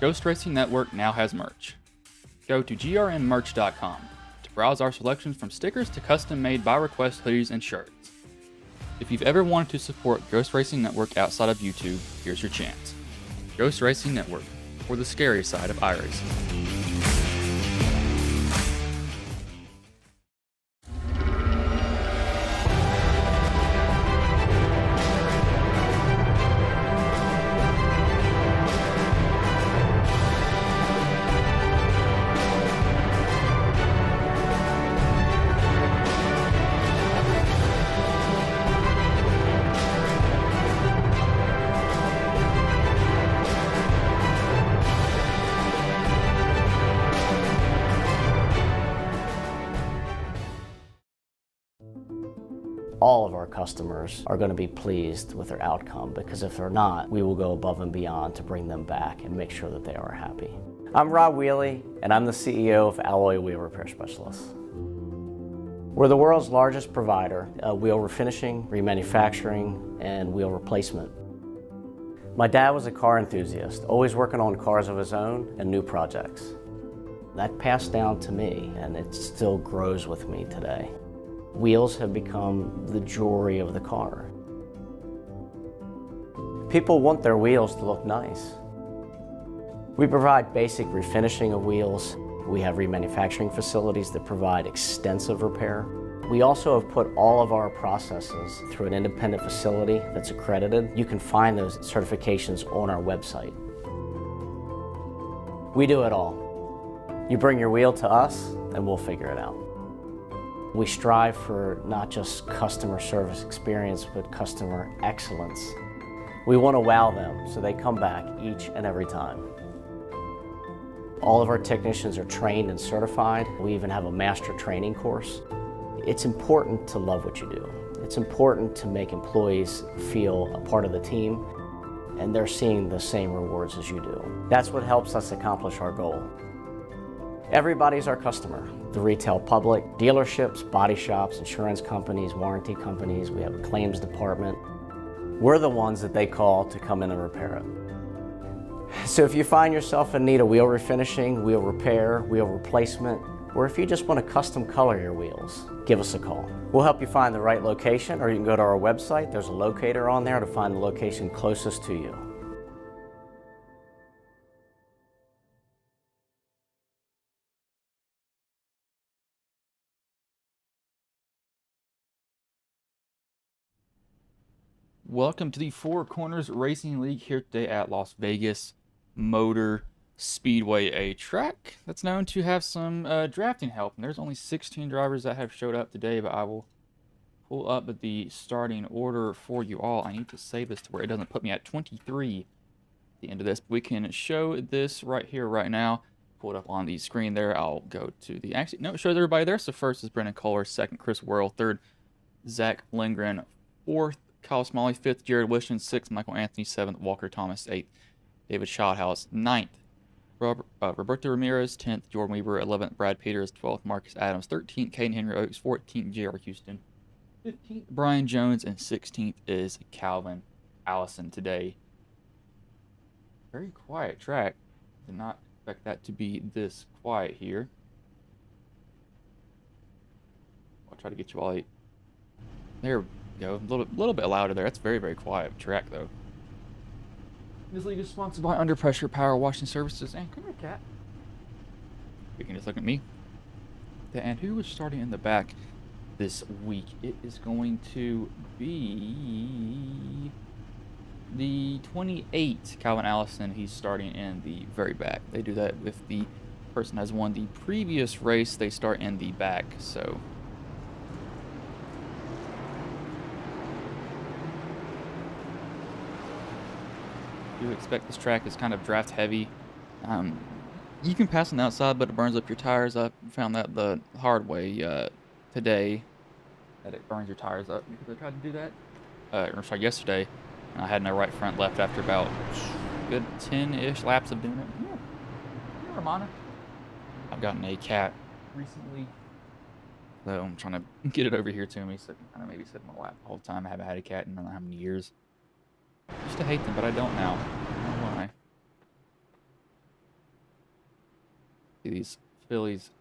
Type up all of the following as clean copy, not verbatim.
Ghost Racing Network now has merch. Go to grnmerch.com to browse our selections from stickers to custom-made by-request hoodies and shirts. If you've ever wanted to support Ghost Racing Network outside of YouTube, here's your chance. Ghost Racing Network, for the scary side of iRacing. All of our customers are going to be pleased with their outcome, because if they're not, we will go above and beyond to bring them back and make sure that they are happy. I'm Rob Wheely, and I'm the CEO of Alloy Wheel Repair Specialists. We're the world's largest provider of wheel refinishing, remanufacturing, and wheel replacement. My dad was a car enthusiast, always working on cars of his own and new projects. That passed down to me, and it still grows with me today. Wheels have become the jewelry of the car. People want their wheels to look nice. We provide basic refinishing of wheels. We have remanufacturing facilities that provide extensive repair. We also have put all of our processes through an independent facility that's accredited. You can find those certifications on our website. We do it all. You bring your wheel to us and we'll figure it out. We strive for not just customer service experience, but customer excellence. We want to wow them so they come back each and every time. All of our technicians are trained and certified. We even have a master training course. It's important to love what you do. It's important to make employees feel a part of the team, and they're seeing the same rewards as you do. That's what helps us accomplish our goal. Everybody's our customer. The retail public, dealerships, body shops, insurance companies, warranty companies. We have a claims department. We're the ones that they call to come in and repair it. So if you find yourself in need of wheel refinishing, wheel repair, wheel replacement, or if you just want to custom color your wheels, give us a call. We'll help you find the right location, or you can go to our website. There's a locator on there to find the location closest to you. Welcome to the Four Corners Racing League here today at Las Vegas Motor Speedway, a track that's known to have some drafting help. And there's only 16 drivers that have showed up today, but I will pull up the starting order for you all. I need to save this to where it doesn't put me at 23 at the end of this. We can show this right here, right now. Pull it up on the screen there. I'll go to the actually no, it shows everybody there. So first is Brendan Kohler, second Chris Worrell, third Zach Lindgren, fourth Kyle Smalley, fifth Jared Wishon, sixth Michael Anthony, seventh Walker Thomas, eighth David Schothaus, ninth Roberto Ramirez, 10th Jordan Weaver, 11th Brad Peters, 12th Marcus Adams, 13th Caden Henry Oaks, 14th J.R. Houston, 15th Brian Jones, and 16th is Calvin Allison today. Very quiet track. Did not expect that to be this quiet here. I'll try to get you all there. Go a little bit louder there. That's very, very quiet track though. This league is sponsored by Under Pressure Power Washing Services. And come here, cat. You can just look at me. And who is starting in the back this week? It is going to be the 28 Calvin Allison. He's starting in the very back. They do that if the person has won the previous race. They start in the back. So. You expect this track is kind of draft heavy. You can pass on the outside, but it burns up your tires. I found that the hard way today, that it burns your tires up because I tried to do that. Or sorry, yesterday, and I had no right front left after about good 10-ish laps of doing it. Yeah, Romana. I've gotten a cat recently, so I'm trying to get it over here to me so it can kind of maybe sit in my lap the whole time. I haven't had a cat in I don't know how many years. I used to hate them, but I don't now. I don't know why. These Phillies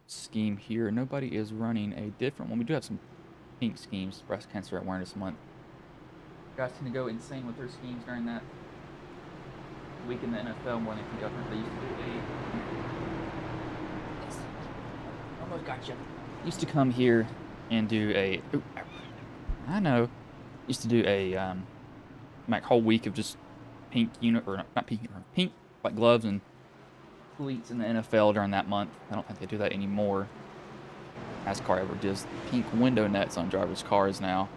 scheme here. Nobody is running a different one. We do have some pink schemes, Breast Cancer Awareness Month. Guys tend to go insane with their schemes during that week in the NFL more than anything else. They used to do almost got you. Used to come here and do a. I know. Used to do a like whole week of just pink not pink, pink like gloves and cleats in the NFL during that month. I don't think they do that anymore. NASCAR ever does pink window nets on drivers' cars now.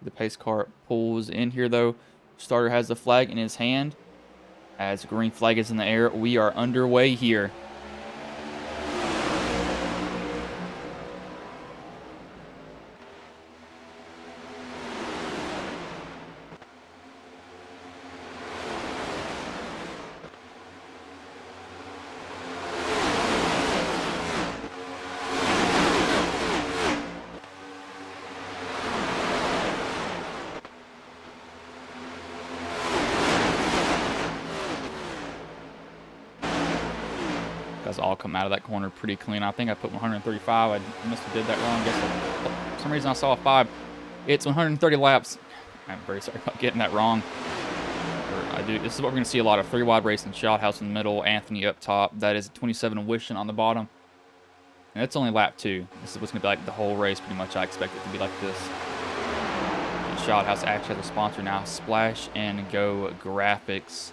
The pace car pulls in here though. Starter has the flag in his hand. As the green flag is in the air, we are underway here. Guys all come out of that corner pretty clean. I think I put 135. I must have did that wrong. I guess for some reason I saw a 5. It's 130 laps. I'm very sorry about getting that wrong. This is what we're going to see a lot of. 3 wide racing. Shothouse in the middle. Anthony up top. That is 27 Wishing on the bottom. And it's only lap 2. This is what's going to be like the whole race pretty much. I expect it to be like this. And Shothouse actually has a sponsor now. Splash and Go Graphics.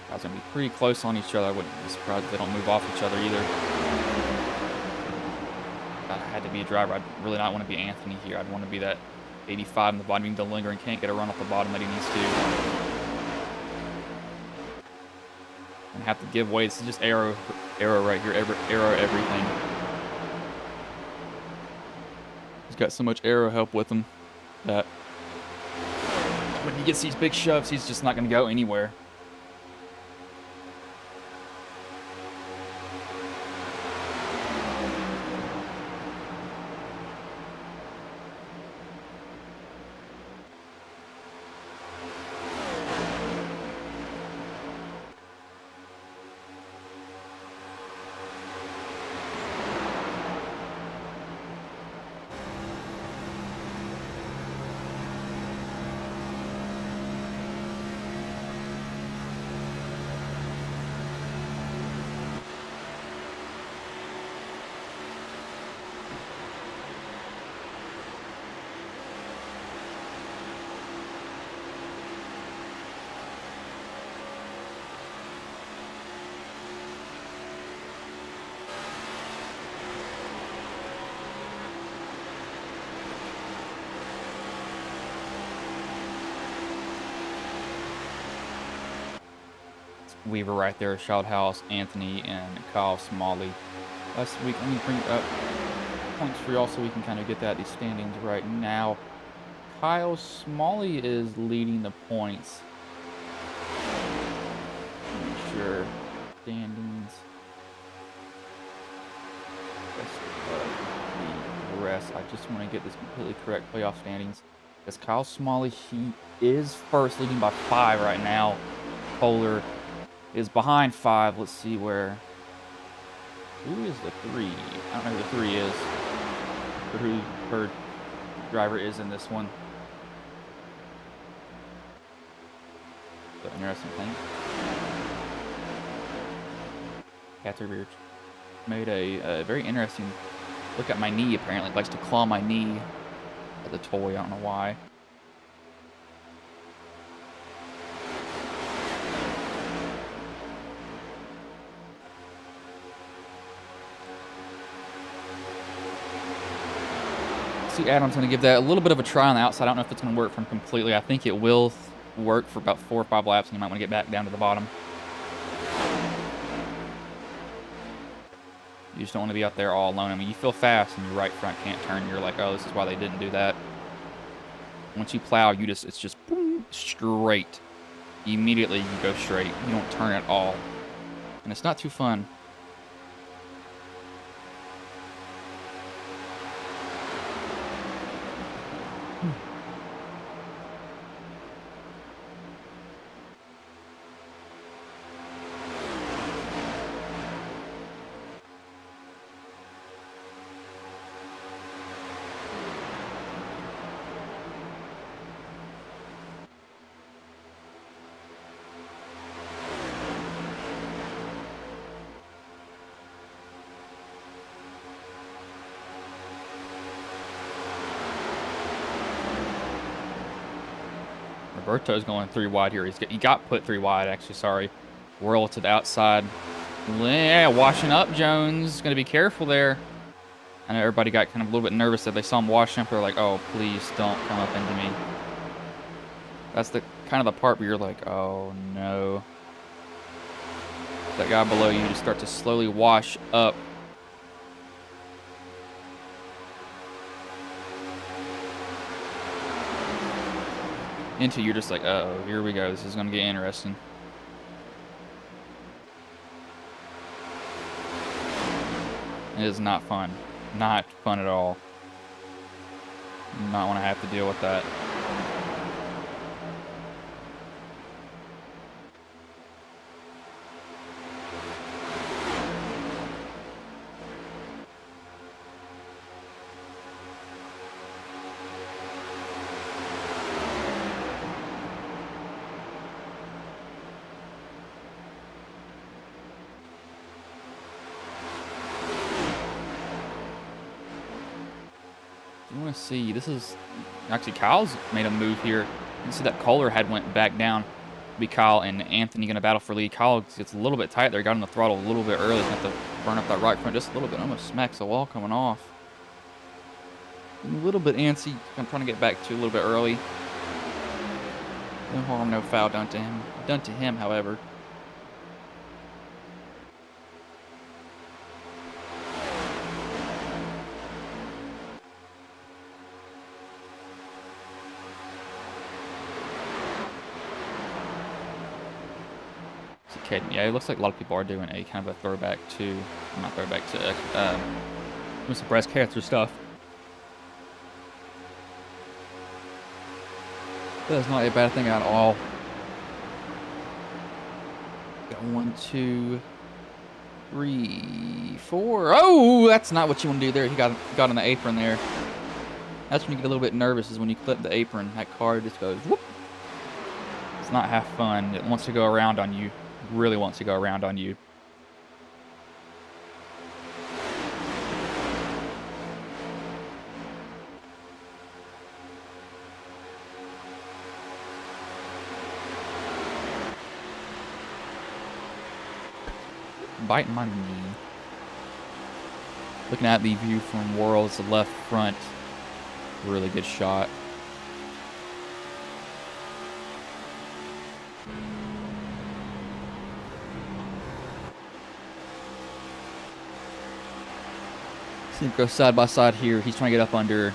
Guys are going to be pretty close on each other. I wouldn't be surprised if they don't move off each other either. If I had to be a driver, I'd really not want to be Anthony here. I'd want to be that 85 in the bottom. Even though Lingering can't get a run off the bottom that he needs to. And have to give way. This is just arrow right here. Arrow everything. He's got so much arrow help with him that when he gets these big shoves, he's just not going to go anywhere. Weaver right there, Shothouse, Anthony, and Kyle Smalley. Last week, let me bring up points for y'all so we can kind of get that these standings right now. Kyle Smalley is leading the points. Make sure standings. The rest. I just want to get this completely correct playoff standings. As Kyle Smalley, he is first, leading by 5 right now. Polar is behind 5. Let's see where. Who is the 3? I don't know who the 3 is. Or who her driver is in this one. That's an interesting thing. Catterbeard made a very interesting look at my knee, apparently. Likes to claw my knee at the toy. I don't know why. See, Adam's going to give that a little bit of a try on the outside. I don't know if it's going to work for him completely. I think it will work for about 4 or 5 laps, and you might want to get back down to the bottom. You just don't want to be out there all alone. I mean, you feel fast and your right front can't turn. You're like, oh, this is why they didn't do that. Once you plow, it's just boom, straight. Immediately, you go straight. You don't turn at all. And it's not too fun. Roberto's going 3 wide here. He got put 3 wide, actually, sorry. Whirl to the outside. Yeah, washing up, Jones. Going to be careful there. I know everybody got kind of a little bit nervous that they saw him washing up. They're like, oh, please don't come up into me. That's the kind of the part where you're like, oh, no. That guy below you just start to slowly wash up. Into you're just like, uh-oh, here we go. This is going to get interesting. It is not fun. Not fun at all. Not want to have to deal with that. You want to see, this is actually Kyle's made a move here. You can see that Kohler had went back down. Be Kyle and Anthony going to battle for lead. Kyle gets a little bit tight there, got on the throttle a little bit early. He's going to have to burn up that right front just a little bit. Almost smacks the wall coming off. A little bit antsy. I'm trying to get back to a little bit early. No harm, no foul done to him. Done to him, however. Yeah, it looks like a lot of people are doing a kind of a throwback to, not throwback to, with some breast cancer stuff. That's not a bad thing at all. Got 1, 2, 3, 4. Oh, that's not what you want to do there. He got on the apron there. That's when you get a little bit nervous, is when you clip the apron. That car just goes whoop. It's not half fun. It wants to go around on you. Really wants to go around on you. Biting my knee. Looking at the view from World's left front. Really good shot. See him go side by side here. He's trying to get up under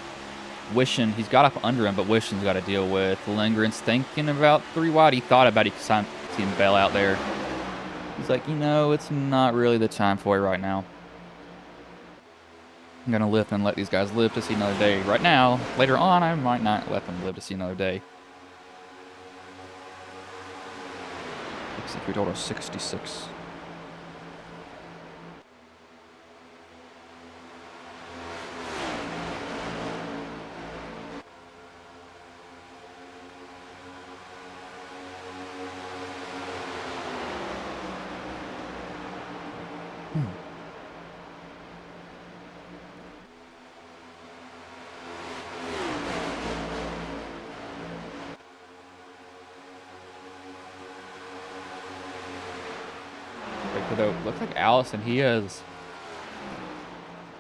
Wishing. He's got up under him, but Wishing's got to deal with Lindgren's thinking about 3 wide. He thought about it. He could see him bail out there. He's like, you know, it's not really the time for it right now. I'm going to lift and let these guys live to see another day. Right now, later on, I might not let them live to see another day. Secret Order 66. Though looks like Allison, he has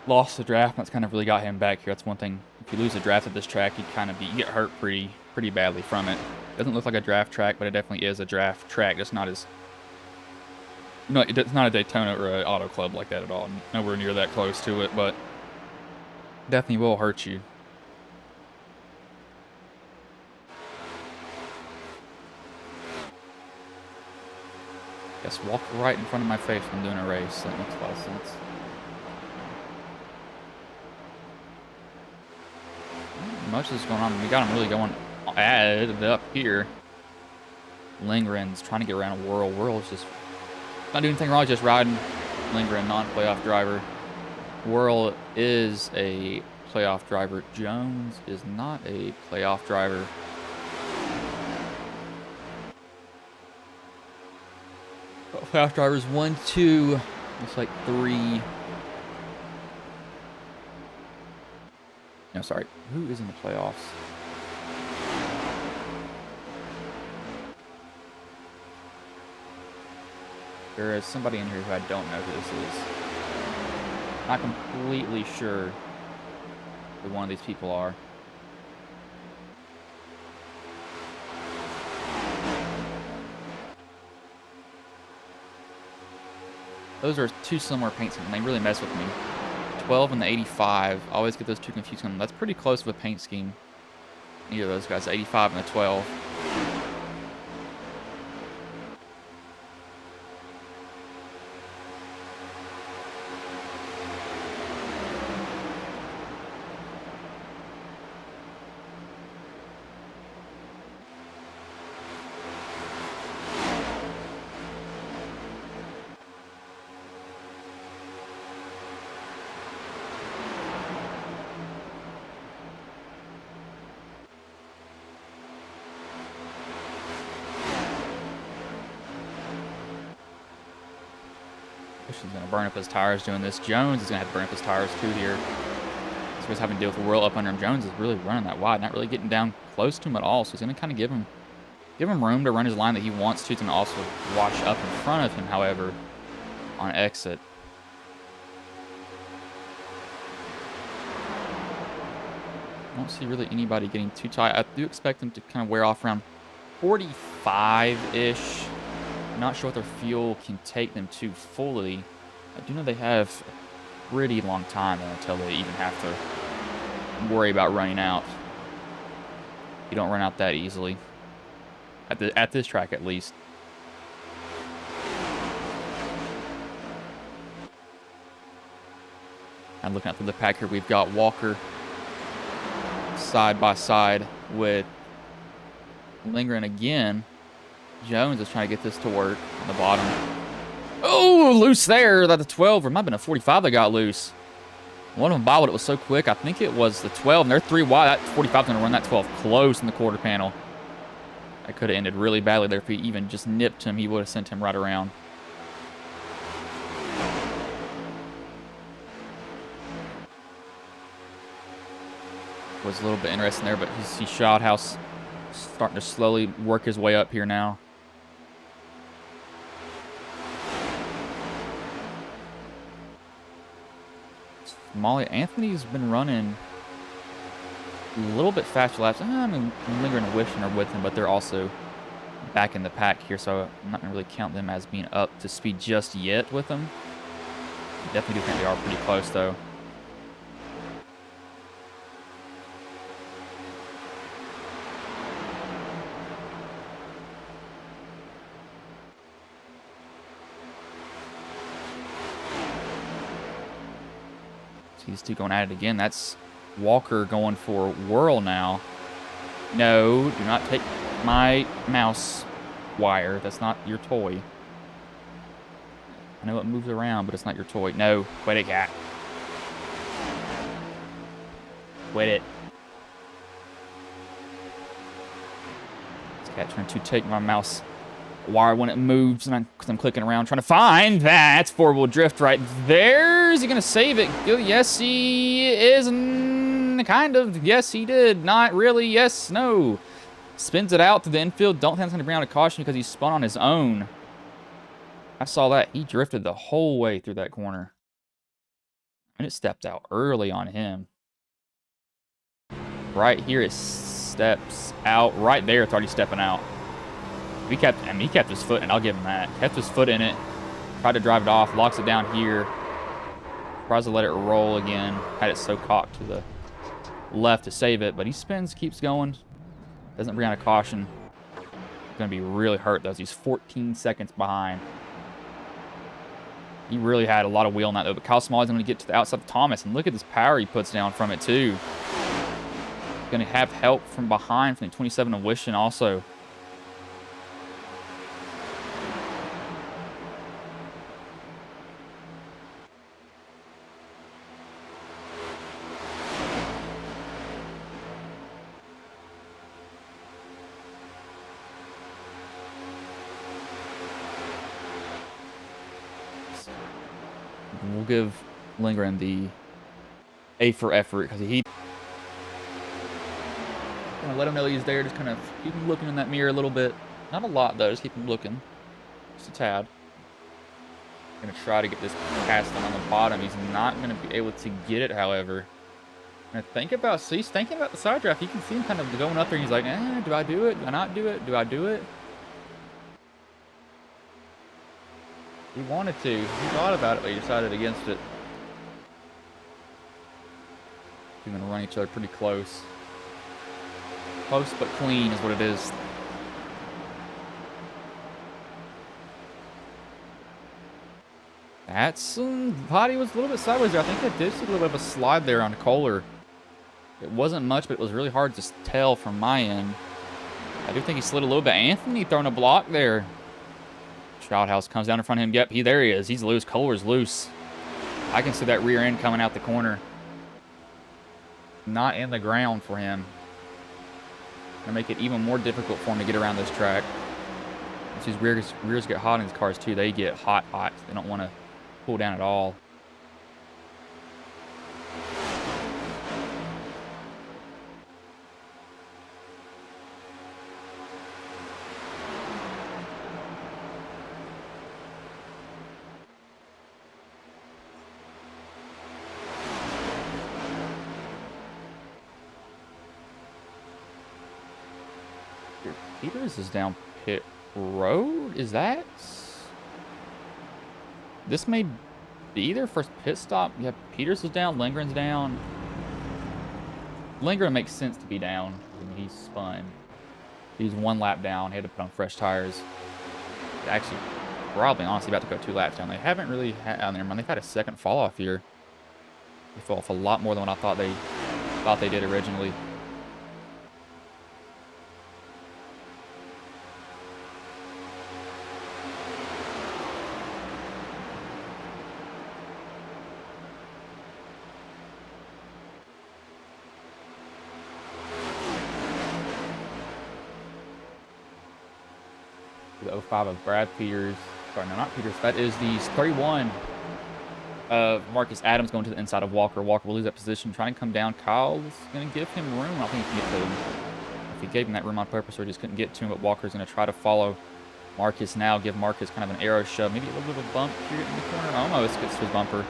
lost the draft. That's kind of really got him back here. That's one thing. If you lose a draft at this track, you get hurt pretty badly from it. Doesn't look like a draft track, but it definitely is a draft track. It's not as it's not a Daytona or an Auto Club like that at all. Nowhere near that close to it, but definitely will hurt you. Just walk right in front of my face when I'm doing a race. That makes a lot of sense. much is going on. We got him really going added up here. Lindgren's trying to get around Whirl. Whirl's just not doing anything wrong, just riding. Lindgren, non-playoff driver. Whirl is a playoff driver. Jones is not a playoff driver. Playoff drivers 1, 2, looks like 3. No, sorry. Who is in the playoffs? There is somebody in here who I don't know who this is. Not completely sure who one of these people are. Those are two similar paint schemes, and they really mess with me. 12 and the 85. I always get those two confused. That's pretty close of a paint scheme. Either of those guys, the 85 and the 12. He's going to burn up his tires doing this. Jones is going to have to burn up his tires too here. So he's having to deal with the Whirl up under him. Jones is really running that wide, not really getting down close to him at all. So he's going to kind of give him room to run his line that he wants to. He's going to also watch up in front of him, however, on exit. I don't see really anybody getting too tight. I do expect them to kind of wear off around 45-ish. Not sure what their fuel can take them to fully. I do know they have a pretty long time until they even have to worry about running out. You don't run out that easily. At this track, at least. And looking at the pack here, we've got Walker side by side with Lindgren again. Jones is trying to get this to work on the bottom. Oh, loose there. That the 12, or it might have been a 45 that got loose. One of them bobbled. It was so quick. I think it was the 12, and they're 3 wide. That 45 is going to run that 12 close in the quarter panel. That could have ended really badly there if he even just nipped him. He would have sent him right around. Was a little bit interesting there, but you see Shothouse starting to slowly work his way up here now. Molly Anthony's been running a little bit faster laps. I mean, Lindgren and Wishing are with him, but they're also back in the pack here, so I'm not going to really count them as being up to speed just yet with them. Definitely do think they are pretty close, though. These two going at it again. That's Walker going for Whirl now. No, do not take my mouse wire. That's not your toy. I know it moves around, but it's not your toy. No, quit it, cat. Quit it. This cat trying to take my mouse wire when it moves, and I'm clicking around trying to find that. 4-wheel drift right there. Is he going to save it? Yes, he is. Kind of. Yes, he did. Not really. Yes, no. Spins it out to the infield. Don't think it's going to bring out a caution because he spun on his own. I saw that. He drifted the whole way through that corner. And it stepped out early on him. Right here, it steps out. Right there, it's already stepping out. He kept his foot, and I'll give him that. Kept his foot in it. Tried to drive it off. Locks it down here. Tries to let it roll again. Had it so cocked to the left to save it, but he spins, keeps going. Doesn't bring out a caution. He's going to be really hurt, though. He's 14 seconds behind. He really had a lot of wheel in that, though. But Kyle Smalley's going to get to the outside of Thomas, and look at this power he puts down from it, too. Going to have help from behind from the 27 of Wishing also. We'll give Lindgren the A for effort because he gonna let him know he's there. Just kind of keep him looking in that mirror a little bit. Not a lot though. Just keep him looking, just a tad. Gonna try to get this past him on the bottom. He's not gonna be able to get it, however. And he's thinking about the side draft. You can see him kind of going up there. And he's like, do I do it? Do I not do it? Do I do it? He wanted to. He thought about it, but he decided against it. They're going to run each other pretty close. Close but clean is what it is. That's body was a little bit sideways there. I think I did see a little bit of a slide there on Kohler. It wasn't much, but it was really hard to tell from my end. I do think he slid a little bit. Anthony throwing a block there. Trouthouse comes down in front of him. Yep, there he is. He's loose. Kohler's loose. I can see that rear end coming out the corner. Not in the ground for him. Gonna make it even more difficult for him to get around this track. Once these rears get hot in these cars too, they get hot. They don't want to pull down at all. Peters is down pit road. Is that? This may be their first pit stop. Yeah, Peters is down. Lindgren's down. Lindgren makes sense to be down. I mean, he's spun. He's 1 lap down. He had to put on fresh tires. Actually, probably honestly about to go 2 laps down. They haven't really had. Never mind. They've had a second fall off here. They fell off a lot more than what I thought they did originally. The 05 of Brad Peters. Sorry, no, not Peters. That is the 31 of Marcus Adams going to the inside of Walker. Walker will lose that position. Trying to come down. Kyle's going to give him room. I don't think he can get to him. If he gave him that room on purpose or just couldn't get to him, but Walker's going to try to follow Marcus now. Give Marcus kind of an arrow shove. Maybe a little bit of a bump here in the corner. Almost gets to his bumper.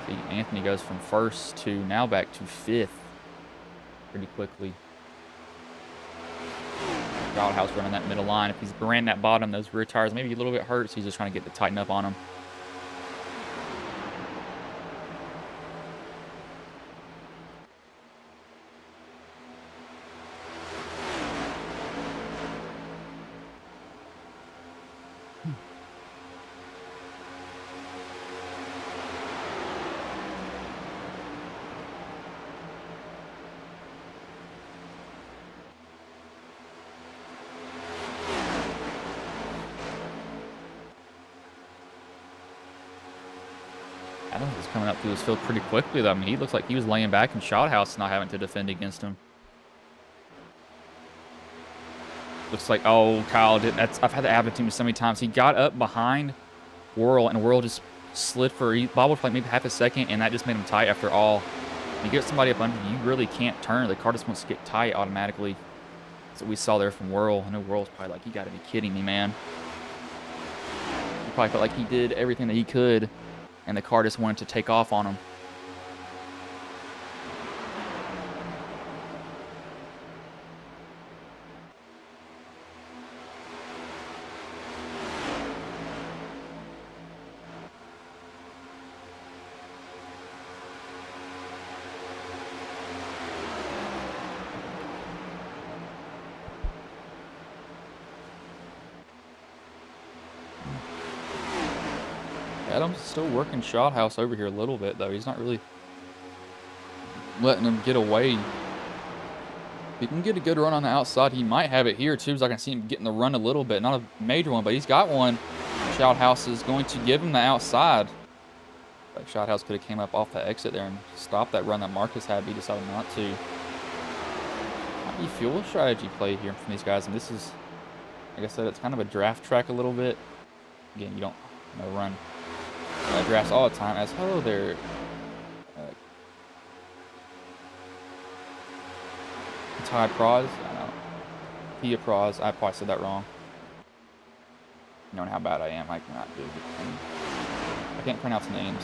See, Anthony goes from first to now back to 5th pretty quickly. House running that middle line. If he's ran that bottom, those rear tires maybe a little bit hurt, so he's just trying to get to tighten up on them. Adams is coming up through this field pretty quickly, though. I mean, he looks like he was laying back in Shothouse, not having to defend against him. Looks like, oh, Kyle did. I've had that happen to me so many times. He got up behind Whirl, and Whirl just slid he bobbled for like maybe half a second, and that just made him tight after all. You get somebody up under you, really can't turn. The car just wants to get tight automatically. That's what we saw there from Whirl. I know Whirl's probably like, you got to be kidding me, man. He probably felt like he did everything that he could, and the car just wanted to take off on him. Adams is still working Shothouse over here a little bit, though. He's not really letting him get away. If he can get a good run on the outside, he might have it here too, because I can see him getting the run a little bit. Not a major one, but he's got one. Shouthouse is going to give him the outside. Like Shouthouse could have came up off the exit there and stopped that run that Marcus had, but he decided not to. How do you feel strategy play here from these guys? And this is, like I said, it's kind of a draft track a little bit. Again, you don't run drafts all the time. As hello there. Ty Praz, I know. Pia Praz, I probably said that wrong. Knowing how bad I am, I cannot do it. I can't pronounce names.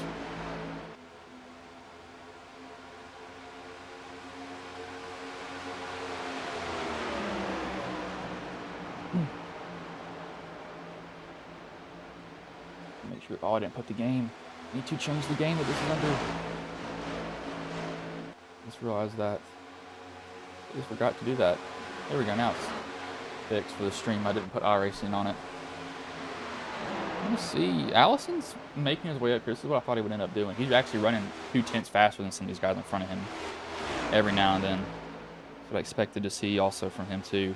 Make sure, oh, I didn't put the game. I need to change the game that this is under. Just realized that. I just forgot to do that. There we go, now it's fixed for the stream. I didn't put iRacing on it. Let me see. Allison's making his way up here. This is what I thought he would end up doing. He's actually running 2/10 faster than some of these guys in front of him every now and then. That's what I expected to see also from him too.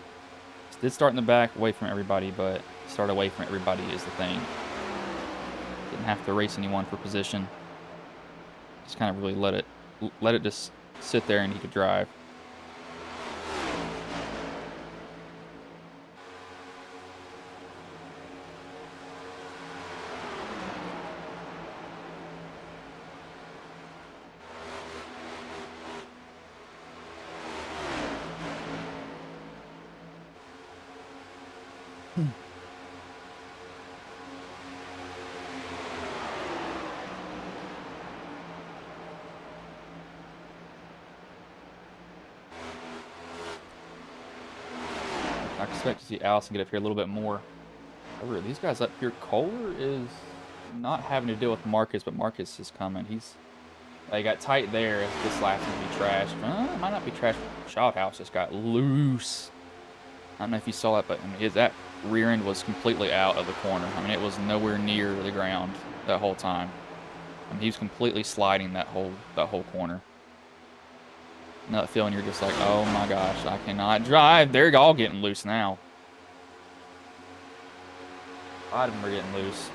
He did start in the back, away from everybody, but start away from everybody is the thing. Didn't have to race anyone for position. Just kind of really let it just sit there and he could drive. I expect to see Allison get up here a little bit more. However, these guys up here, Kohler is not having to deal with Marcus, but Marcus is coming. He got tight there. If this lap's going to be trashed. It might not be trashed. Shouthouse just got loose. I don't know if you saw that, but I mean, that rear end was completely out of the corner. I mean, it was nowhere near the ground that whole time. I mean, he was completely sliding that whole corner. That feeling you're just like, oh my gosh, I cannot drive. They're all getting loose now. A lot of them are getting loose.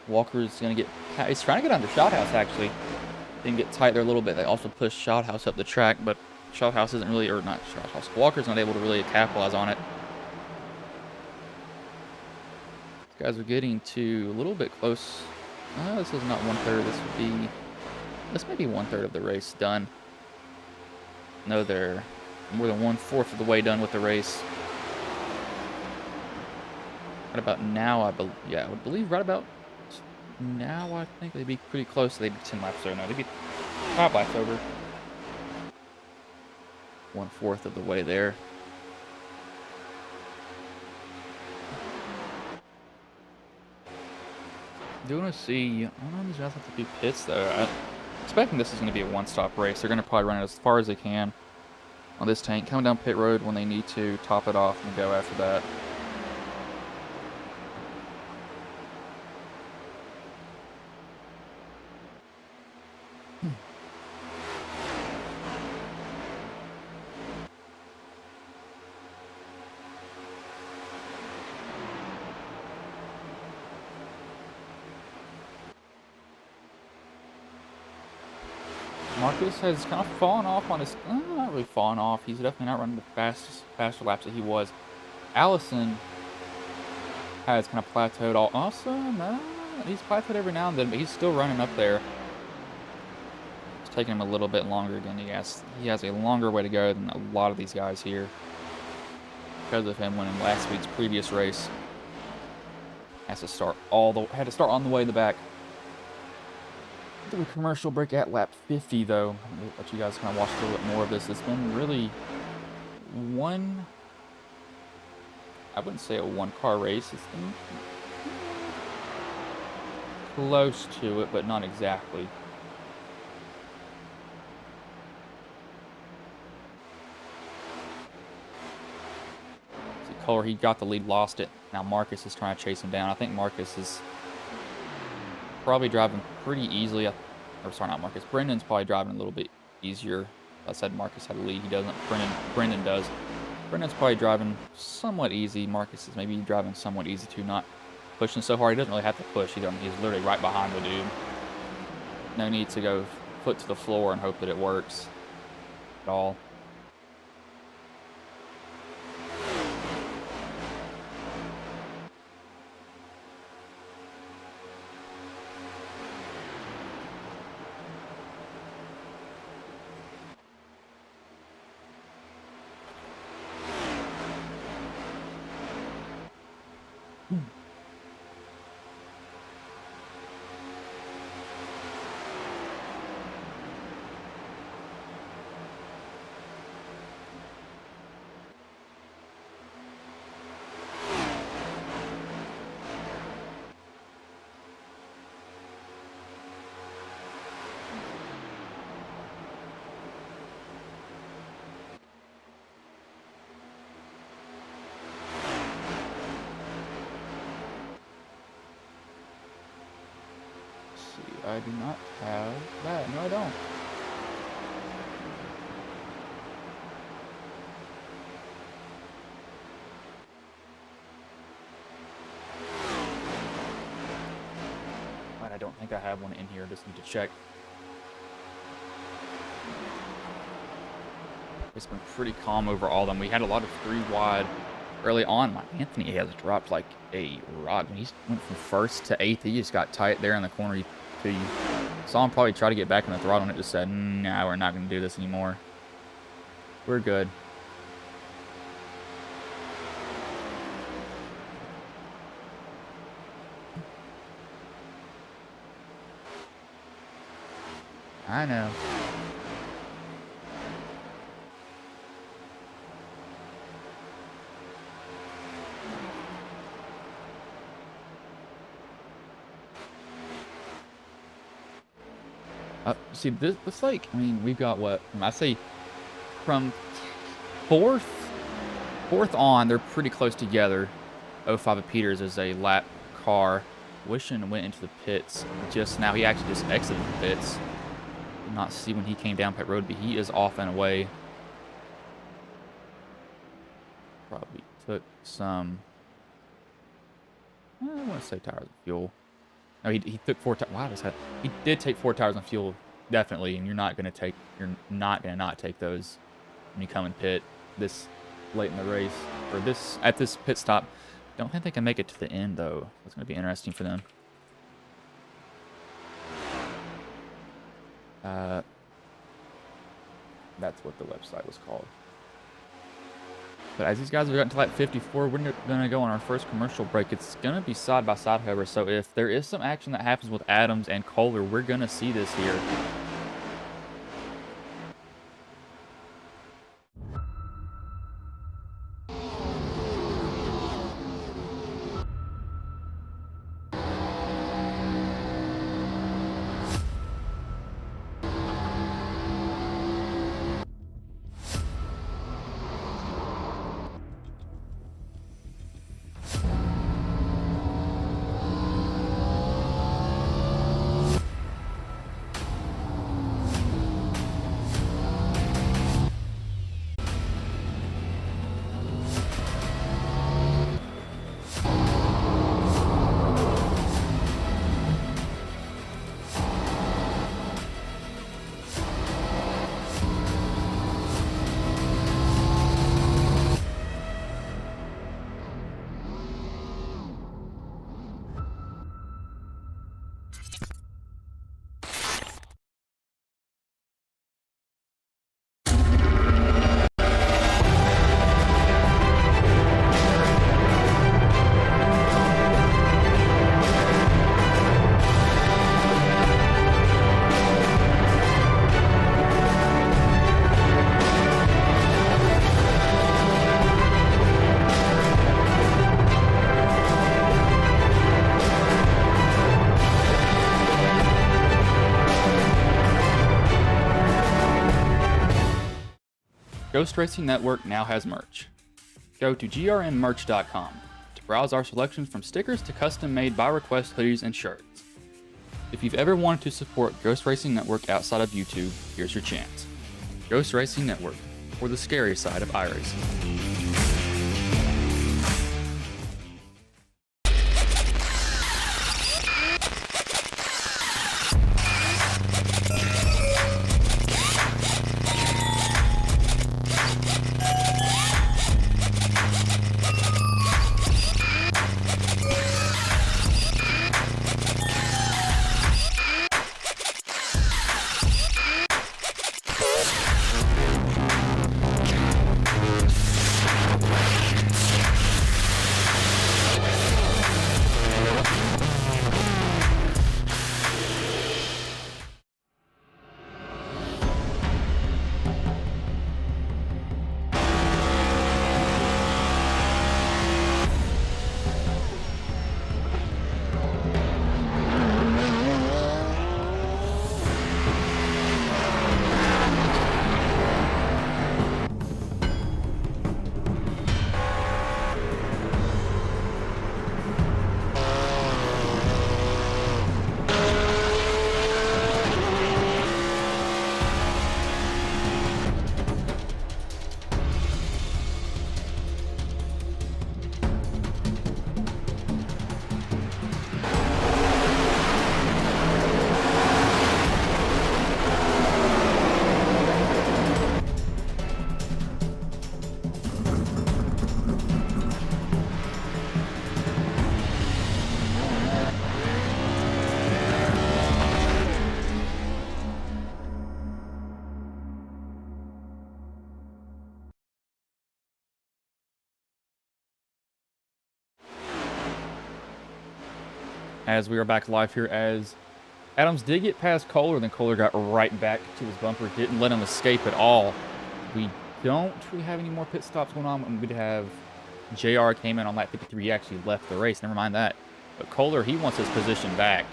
Walker's going to get... He's trying to get under Shouthouse, actually. Didn't get tight there a little bit. They also pushed Shouthouse up the track, but Shouthouse isn't really... Or not Shouthouse. Walker's not able to really capitalize on it. These guys are getting to a little bit close. This is not 1/3. This would be... This may be 1/3 of the race done. No, they're more than 1/4 of the way done with the race. Right about now, I would believe right about now, I think they'd be pretty close. They'd be 10 laps over. No, they'd be 5 laps over. 1/4 of the way there. Do want to see, I don't know if these guys have to do pits though. I'm expecting this is going to be a one-stop race. They're going to probably run it as far as they can on this tank. Coming down pit road when they need to, top it off and go after that. Marcus has kind of fallen off on his... not really fallen off. He's definitely not running the faster laps that he was. Allison has kind of plateaued all... Also, no, he's plateaued every now and then, but he's still running up there. It's taking him a little bit longer again. He has a longer way to go than a lot of these guys here. Because of him winning last week's previous race. Had to start on the way to the back. The commercial break at lap 50 though. I'll let you guys kind of watch a little bit more of this. It's been really I wouldn't say a one-car race. It's been close to it, but not exactly. See, Kohler, he got the lead, lost it. Now Marcus is trying to chase him down. I think Marcus is probably driving pretty easily. Or sorry, not Marcus. Brendan's probably driving a little bit easier. I said Marcus had a lead. He doesn't. Brendan does. Brendan's probably driving somewhat easy. Marcus is maybe driving somewhat easy too, not pushing so hard. He doesn't really have to push either. I mean, he's literally right behind the dude. No need to go foot to the floor and hope that it works at all. I do not have that. No, I don't. But I don't think I have one in here. Just need to check. It's been pretty calm over all of them. We had a lot of 3 wide early on. My Anthony has dropped like a rock. When he went from 1st to 8th, he just got tight there in the corner. You saw him probably try to get back in the throttle, and it just said, "No, we're not going to do this anymore. We're good." I know. See, this like, I mean, we've got what? I say from fourth on, they're pretty close together. 05 of Peters is a lap car. Wishing went into the pits just now. He actually just exited the pits. Did not see when he came down pit road, but he is off and away. Probably took some, I want to say tires and fuel. No, he took 4 tires. Wow, he did take 4 tires on fuel, definitely. And you're not gonna not take those when you come in pit this late in the race, or at this pit stop. Don't think they can make it to the end though. It's gonna be interesting for them. That's what the website was called. But as these guys have gotten to lap 54, we're going to go on our first commercial break. It's going to be side by side, however. So if there is some action that happens with Adams and Kohler, we're going to see this here. Ghost Racing Network now has merch. Go to grnmerch.com to browse our selections from stickers to custom-made by request hoodies and shirts. If you've ever wanted to support Ghost Racing Network outside of YouTube, here's your chance. Ghost Racing Network, or the scary side of iRacing. As we are back live here, as Adams did get past Kohler, then Kohler got right back to his bumper, didn't let him escape at all. We don't really have any more pit stops going on. We'd have JR came in on lap 53. He actually left the race. Never mind that. But Kohler, he wants his position back.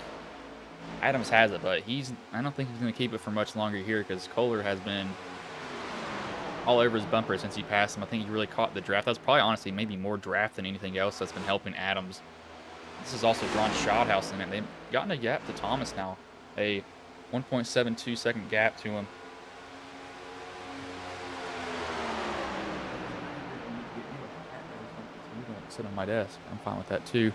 Adams has it, but I don't think he's going to keep it for much longer here because Kohler has been all over his bumper since he passed him. I think he really caught the draft. That's probably, honestly, maybe more draft than anything else that's been helping Adams. This has also drawn Shothouse in it. They've gotten a gap to Thomas now. A 1.72 second gap to him. Sit on my desk. I'm fine with that too.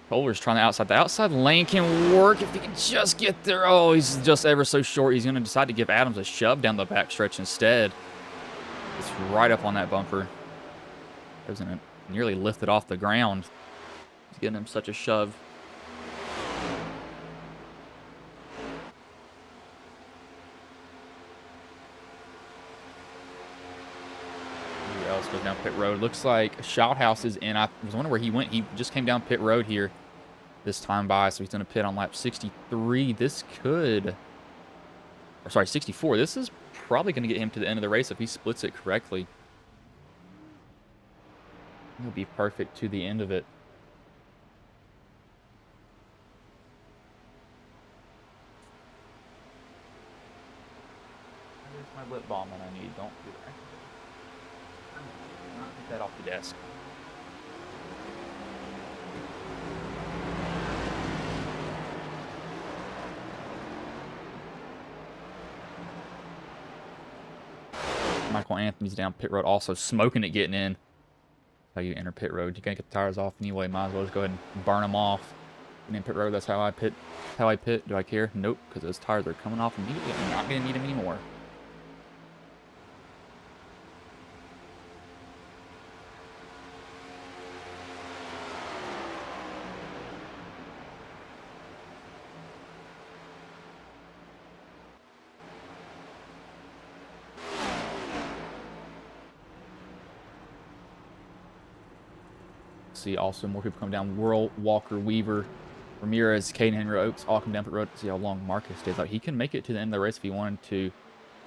Kohler's trying the outside. The outside lane can work if he can just get there. Oh, he's just ever so short. He's going to decide to give Adams a shove down the backstretch instead. It's right up on that bumper. It was going to nearly lift it off the ground. He's getting him such a shove. Who else goes down pit road? Looks like Shothouse is in. I was wondering where he went. He just came down pit road here this time by, so he's going to pit on lap 63. This could... Or sorry, 64. This is probably going to get him to the end of the race if he splits it correctly. He'll be perfect to the end of it. Where's my lip balm that I need? Don't do that. Get that off the desk. Michael Anthony's down pit road, also smoking it getting in. How you enter pit road? You can't get the tires off anyway. Might as well just go ahead and burn them off. And in pit road, that's how I pit. How I pit? Do I care? Nope, because those tires are coming off immediately. I'm not gonna need them anymore. See also more people come down. Whirl, Walker, Weaver, Ramirez, Caden Henry Oaks all come down pit road. See how long Marcus stays out. He can make it to the end of the race if he wanted to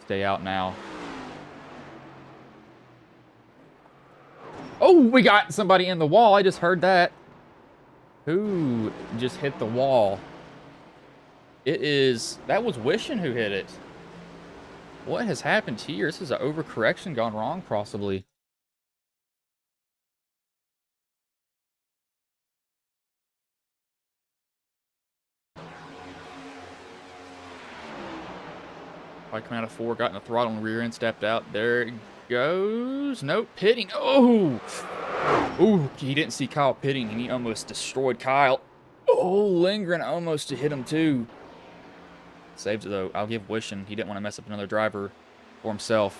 stay out now. Oh, we got somebody in the wall. I just heard that. Who just hit the wall? That was Wishing who hit it. What has happened here? This is an overcorrection gone wrong, possibly. Probably coming out of 4, got in the throttle and rear end, stepped out. There it goes. Nope, pitting. Oh! Ooh, he didn't see Kyle pitting, and he almost destroyed Kyle. Oh, Lindgren almost hit him, too. Saved it, though. I'll give Wishing. He didn't want to mess up another driver for himself.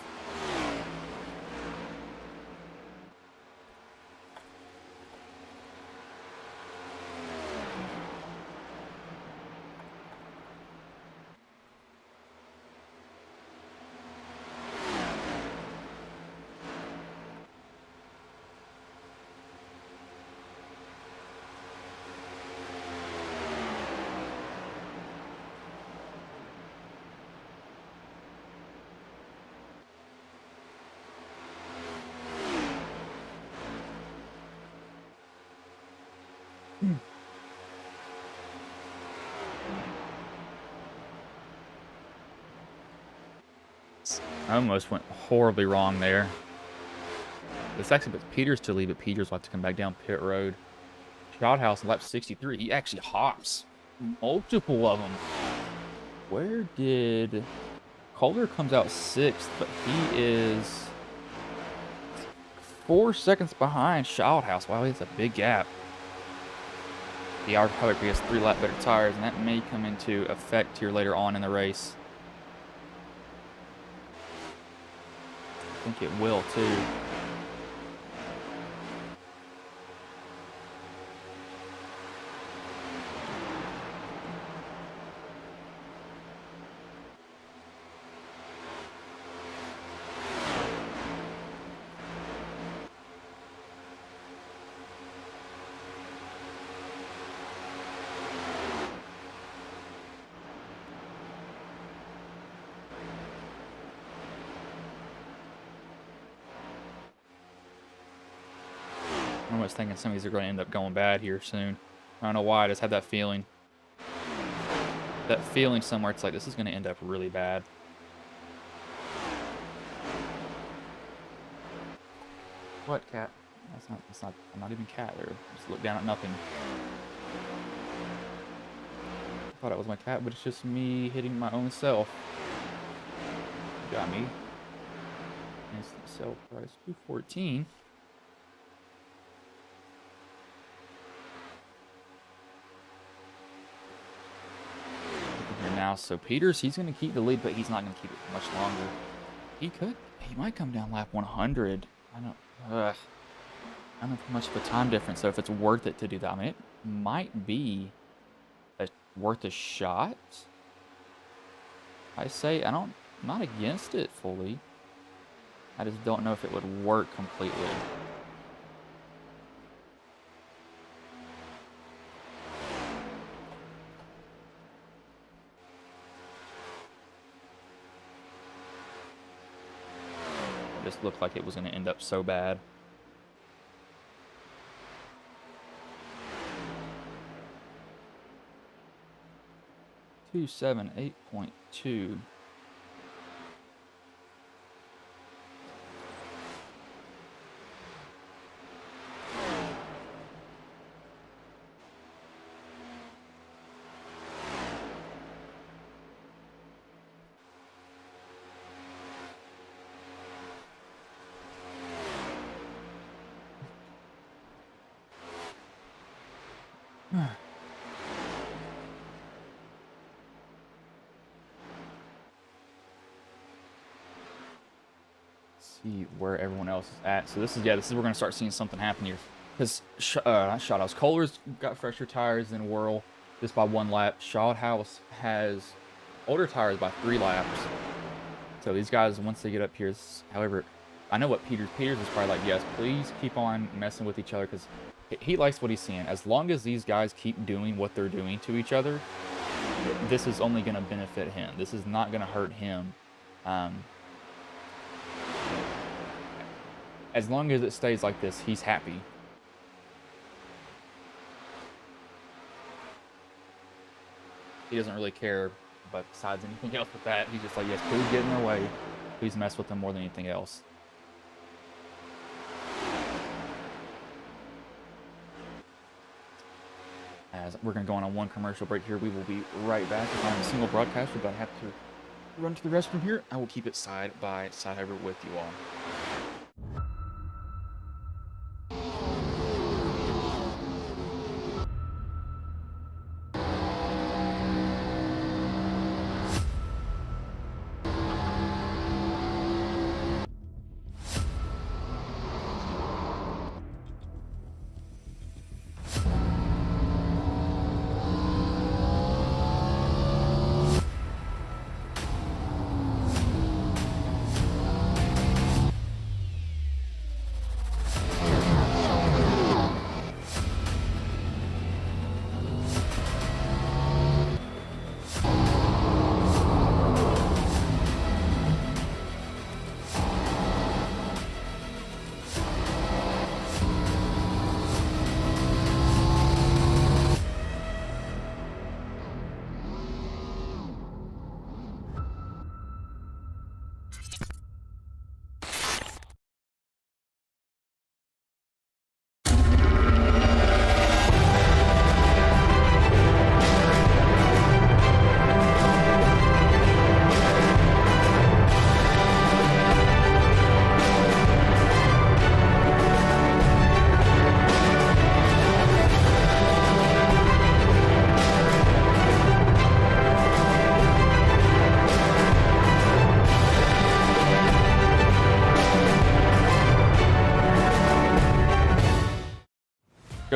I almost went horribly wrong there. This actually puts Peters to lead, but Peters will have to come back down pit road. Shothouse lap 63. He actually hops multiple of them. Where did Calder comes out 6th, but he is 4 seconds behind Shothouse. Wow, it's a big gap. The hour probably has 3 lap better tires, and that may come into effect here later on in the race. I think it will too. I'm almost thinking some of these are going to end up going bad here soon. I don't know why, I just had that feeling. That feeling somewhere, it's like this is going to end up really bad. What, cat? I'm not even cat there. Just look down at nothing. I thought it was my cat, but it's just me hitting my own self. Got me. Instant sell price, $214. Now, so Peters, he's going to keep the lead, but he's not going to keep it for much longer. He might come down lap 100. I don't know how much of a time difference, so if it's worth it to do that. I mean, it might be worth a shot. I say, I'm not against it fully. I just don't know if it would work completely. Just looked like it was going to end up so bad. $278.2. See where everyone else is at. So this is where we're gonna start seeing something happen here. Because not Shothouse, Kohler's got fresher tires than Whirl just by 1 lap. Shothouse has older tires by 3 laps. So these guys, once they get up here, however, I know what Peters is probably like, yes, please keep on messing with each other, because he likes what he's seeing. As long as these guys keep doing what they're doing to each other, this is only going to benefit him. This is not going to hurt him. As long as it stays like this, he's happy. He doesn't really care But besides anything else with that, he's just like, yes, please get in their way. Please mess with them more than anything else. As we're going to go on one commercial break here, we will be right back. If I'm a single broadcaster, but I have to run to the restroom here, I will keep it side by side over with you all.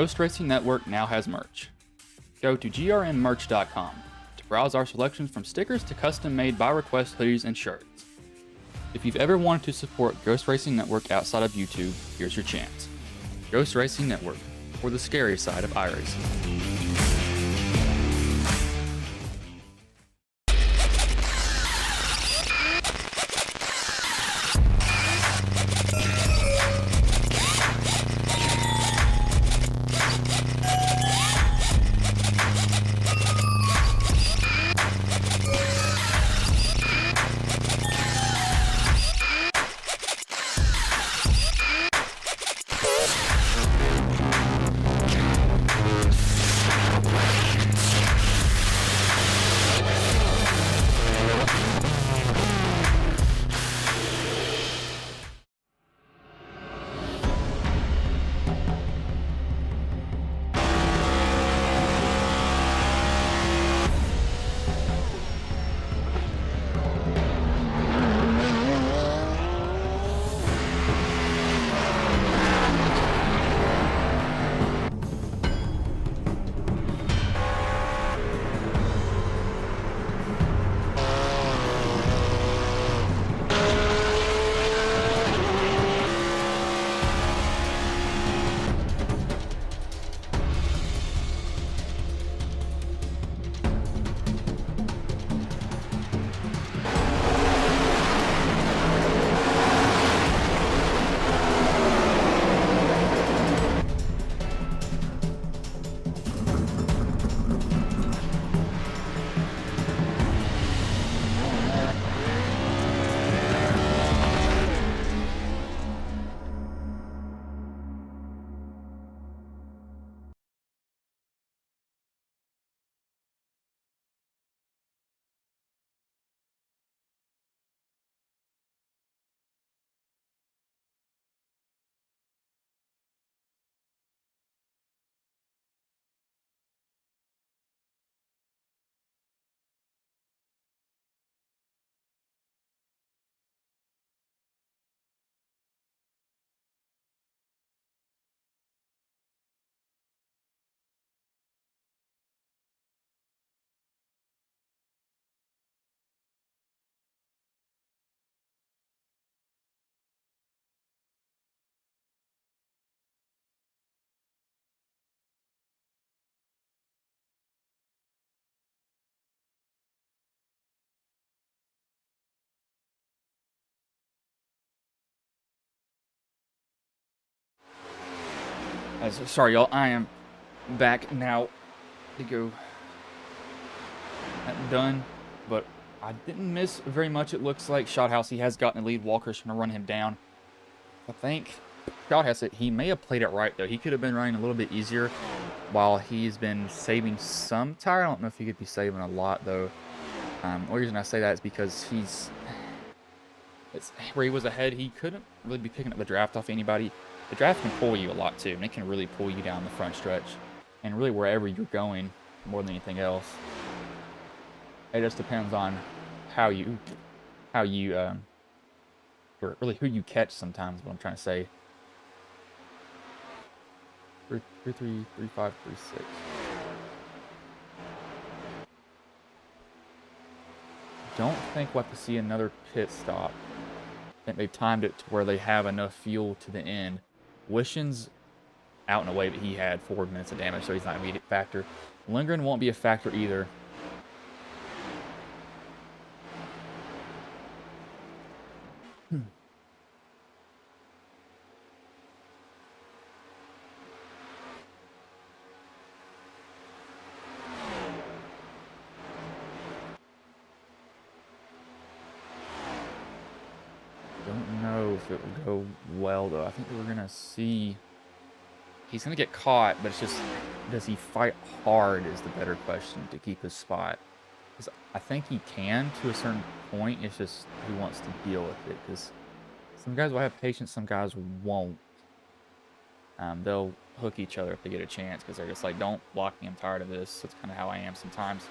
Ghost Racing Network now has merch. Go to grnmerch.com to browse our selections from stickers to custom-made by request hoodies and shirts. If you've ever wanted to support Ghost Racing Network outside of YouTube, here's your chance. Ghost Racing Network, or the scary side of iRacing. Sorry, y'all. I am back now to go done but I didn't miss very much. It looks like Shothouse, he has gotten the lead. Walker's trying to run him down. I think Shothouse, he may have played it right, though. He could have been running a little bit easier while he's been saving some tire. I don't know if he could be saving a lot, though. The reason I say that is because it's where he was ahead, he couldn't really be picking up the draft off anybody. The draft can pull you a lot, too, and it can really pull you down the front stretch. And really wherever you're going, more than anything else. It just depends on how you, or really who you catch sometimes, what I'm trying to say. 3, 3, 3, 3, 5, 3, 6. Don't think we'll have to see another pit stop. I think they've timed it to where they have enough fuel to the end. Wishen's out and away, but he had 4 minutes of damage, so he's not an immediate factor. Lindgren won't be a factor either. Don't know if it will go well, though. I think we're going to see... He's going to get caught, but it's just... Does he fight hard is the better question to keep his spot. Because I think he can to a certain point. It's just he wants to deal with it. Because some guys will have patience, some guys won't. They'll hook each other if they get a chance. Because they're just like, don't block me, I'm tired of this. That's kind of how I am sometimes.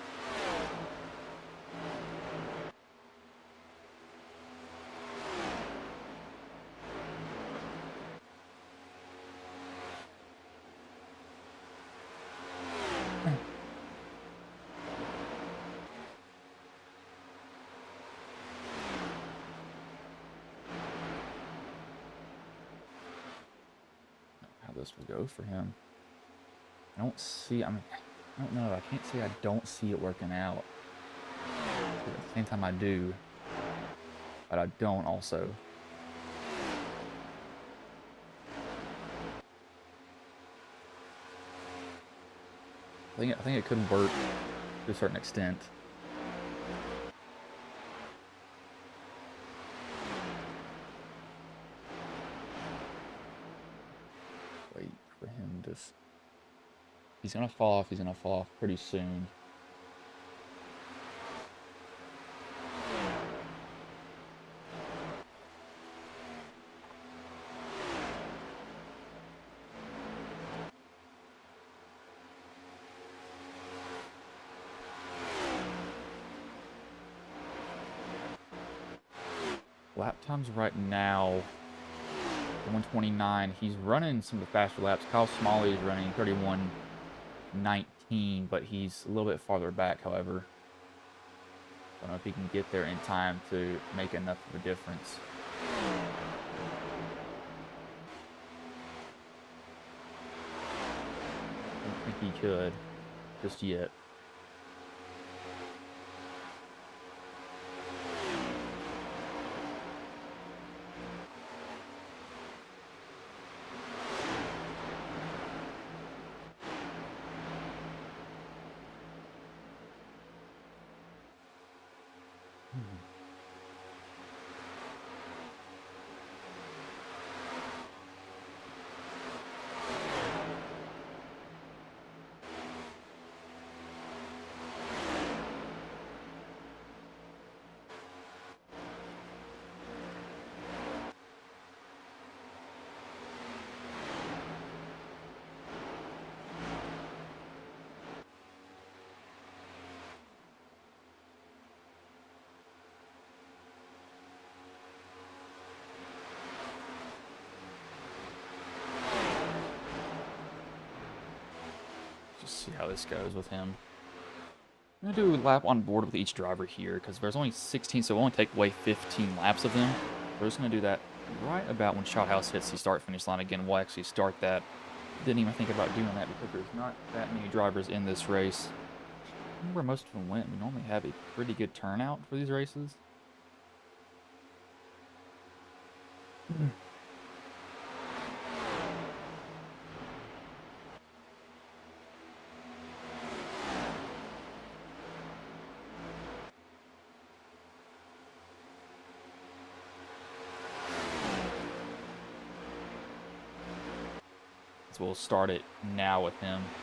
This will go for him. I don't see, I don't know. I can't say I don't see it working out. At the same time I do. But I don't also. I think it could work to a certain extent. Wait for him to... He's gonna fall off. He's gonna fall off pretty soon. Lap times right now, 129. He's running some of the faster laps. Kyle Smalley is running 31:19, but he's a little bit farther back, however. I don't know if he can get there in time to make enough of a difference. I don't think he could just yet. See how this goes with him. I'm going to do a lap on board with each driver here because there's only 16, so we'll only take away 15 laps of them. We're just going to do that right about when Shothouse hits the start-finish line again. We'll actually start that. Didn't even think about doing that because there's not that many drivers in this race. I don't know where most of them went. We normally have a pretty good turnout for these races. So we'll start it now with him.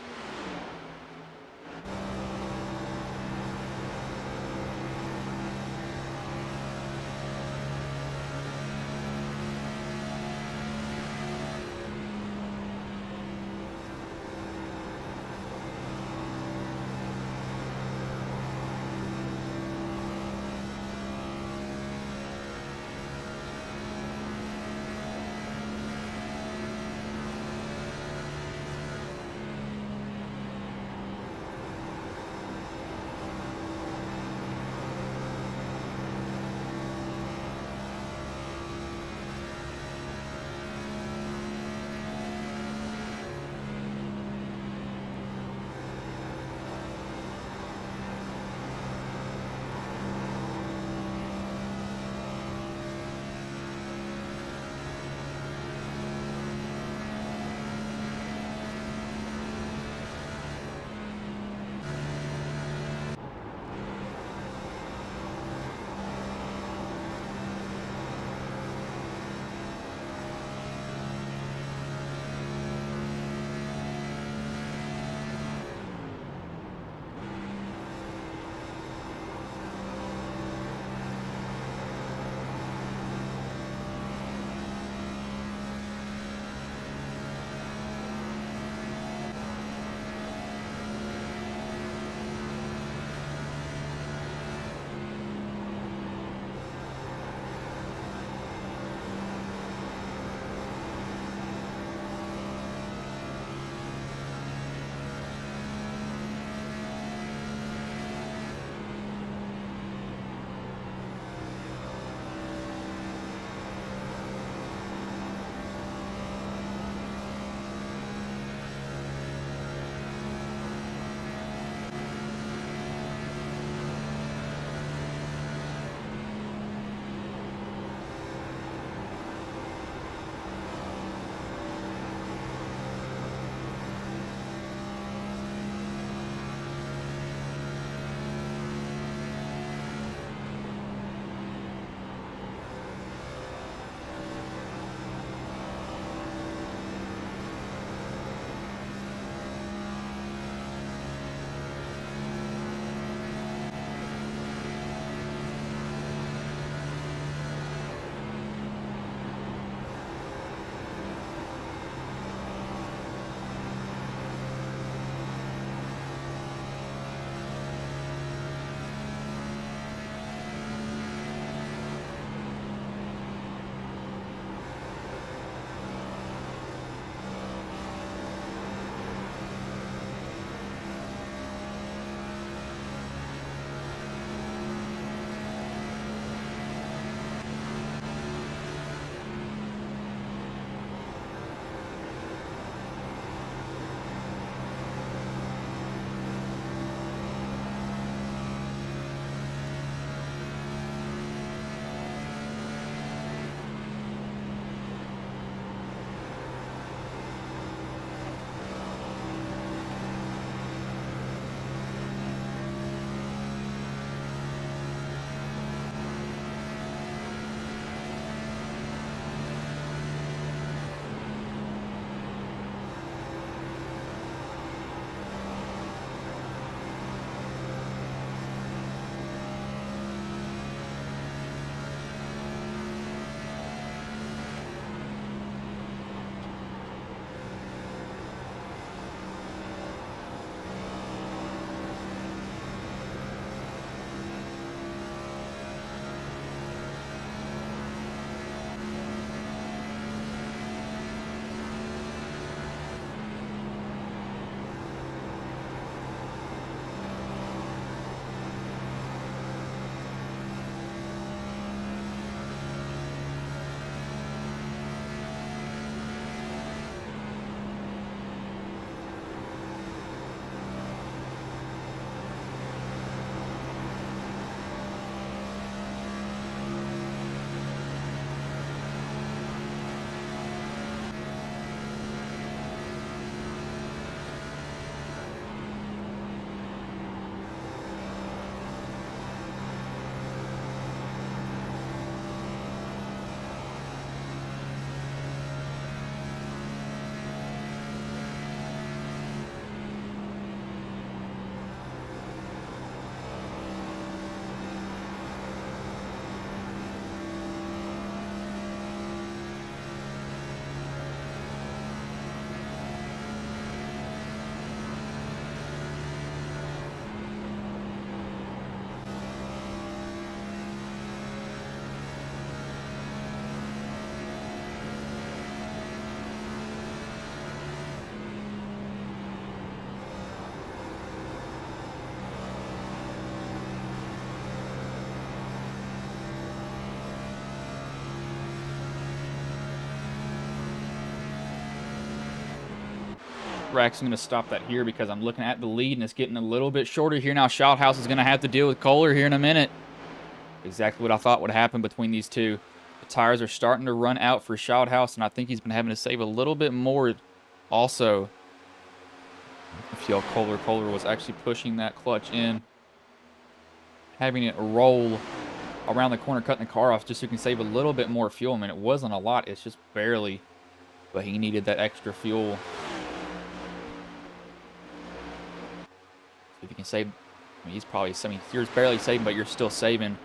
rack's going to stop that here because I'm looking at the lead, and it's getting a little bit shorter here. Now Shouthouse is going to have to deal with Kohler here in a minute. Exactly what I thought would happen between these two. The tires are starting to run out for Shouthouse, and I think he's been having to save a little bit more also. If y'all, Kohler was actually pushing that clutch in, having it roll around the corner, cutting the car off just so he can save a little bit more fuel. I mean, it wasn't a lot, it's just barely, but he needed that extra fuel. If you can save, I mean, he's probably, I mean, you're barely saving, but you're still saving.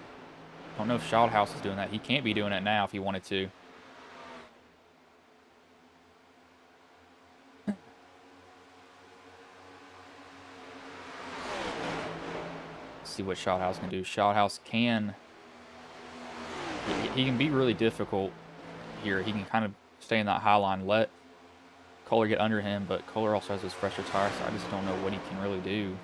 I don't know if Shouthouse is doing that. He can't be doing it now if he wanted to. See what Shouthouse can do. Shouthouse can, he can be really difficult here. He can kind of stay in that high line, let Kohler get under him, but Kohler also has those fresher tires, so I just don't know what he can really do.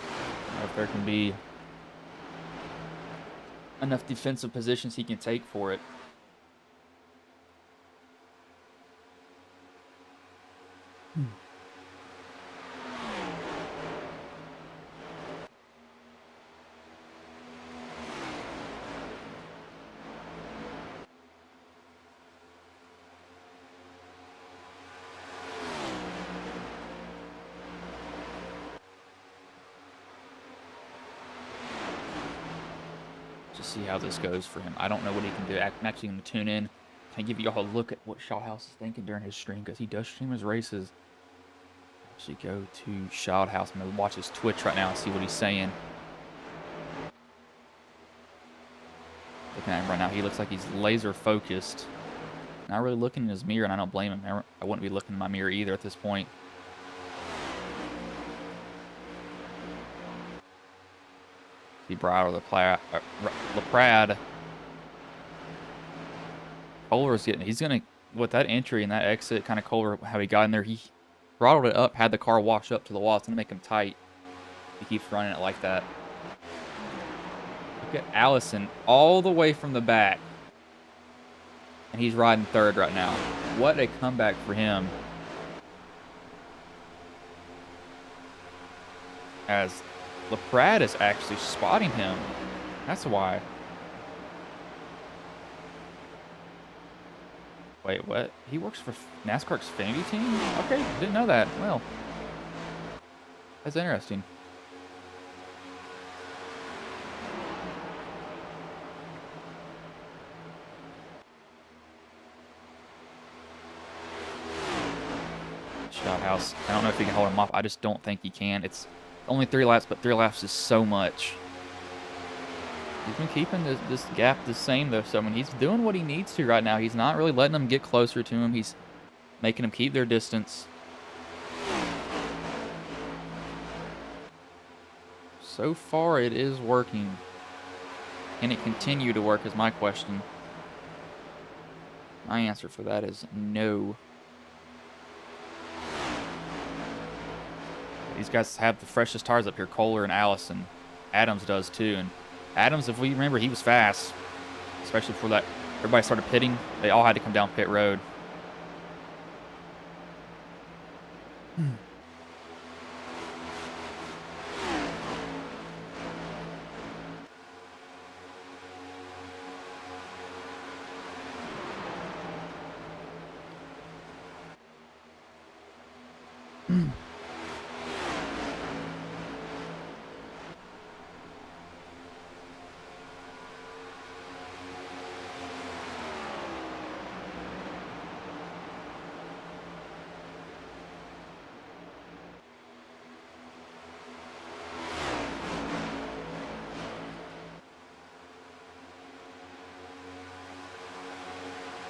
I don't know if there can be enough defensive positions he can take for it. See how this goes for him. I don't know what he can do. I'm actually going to tune in and give you all a look at what Shouthouse is thinking during his stream, because he does stream his races. Actually go to Shouthouse. I'm going to watch his Twitch right now and see what he's saying. Looking at him right now, he looks like he's laser focused. Not really looking in his mirror, and I don't blame him. I wouldn't be looking in my mirror either at this point. See Brad or LaPrade. Kohler's getting, he's going to, with that entry and that exit, kind of Kohler, how he got in there, he throttled it up, had the car wash up to the wall. It's going to make him tight. He keeps running it like that. Look at Allison all the way from the back. And he's riding third right now. What a comeback for him. As LaPrade is actually spotting him. That's why. Wait, what? He works for NASCAR Xfinity team? Okay, didn't know that. Well, that's interesting. Shouthouse. I don't know if he can hold him off. I just don't think he can. It's only 3 laps, but 3 laps is so much. He's been keeping this gap the same, though. So, I mean, he's doing what he needs to right now. He's not really letting them get closer to him. He's making them keep their distance. So far, it is working. Can it continue to work is my question. My answer for that is no. These guys have the freshest tires up here, Kohler and Allison. Adams does too. And Adams, if we remember, he was fast, especially before that. Everybody started pitting. They all had to come down pit road.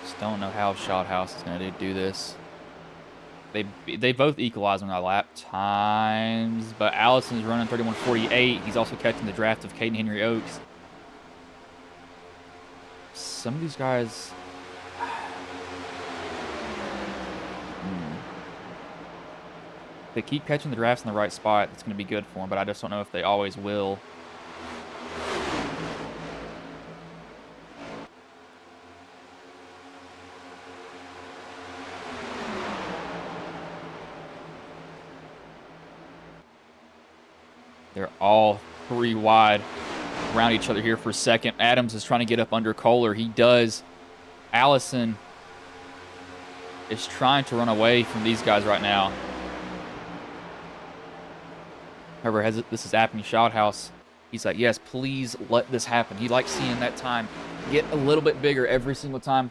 Just don't know how Shouthouse is going to do this. They both equalize on our lap times, but Allison's running 31.48. He's also catching the draft of Caden Henry Oaks. Some of these guys... If they keep catching the drafts in the right spot, it's going to be good for them, but I just don't know if they always will. They're all 3 wide around each other here for a second. Adams is trying to get up under Kohler. He does. Allison is trying to run away from these guys right now. However, this is happening, Shothouse, he's like, yes, please let this happen. He likes seeing that time get a little bit bigger every single time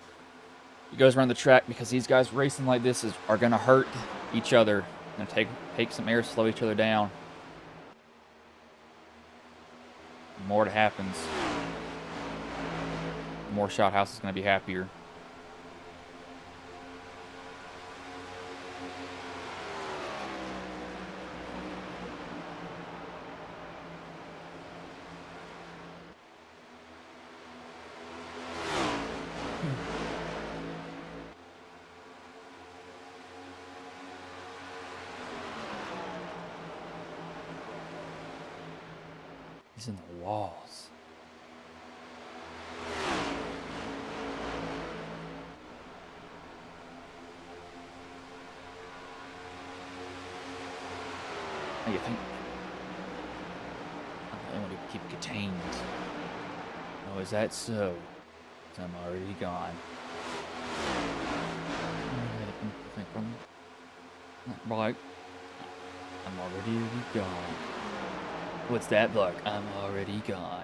he goes around the track, because these guys racing like this are going to hurt each other. Going to take some air, slow each other down. The more it happens, the more Shothouse is going to be happier. He's in the walls. How do you think? I want to keep it contained. Oh, is that so? I'm already gone. Right. I'm already gone. What's that look? I'm already gone.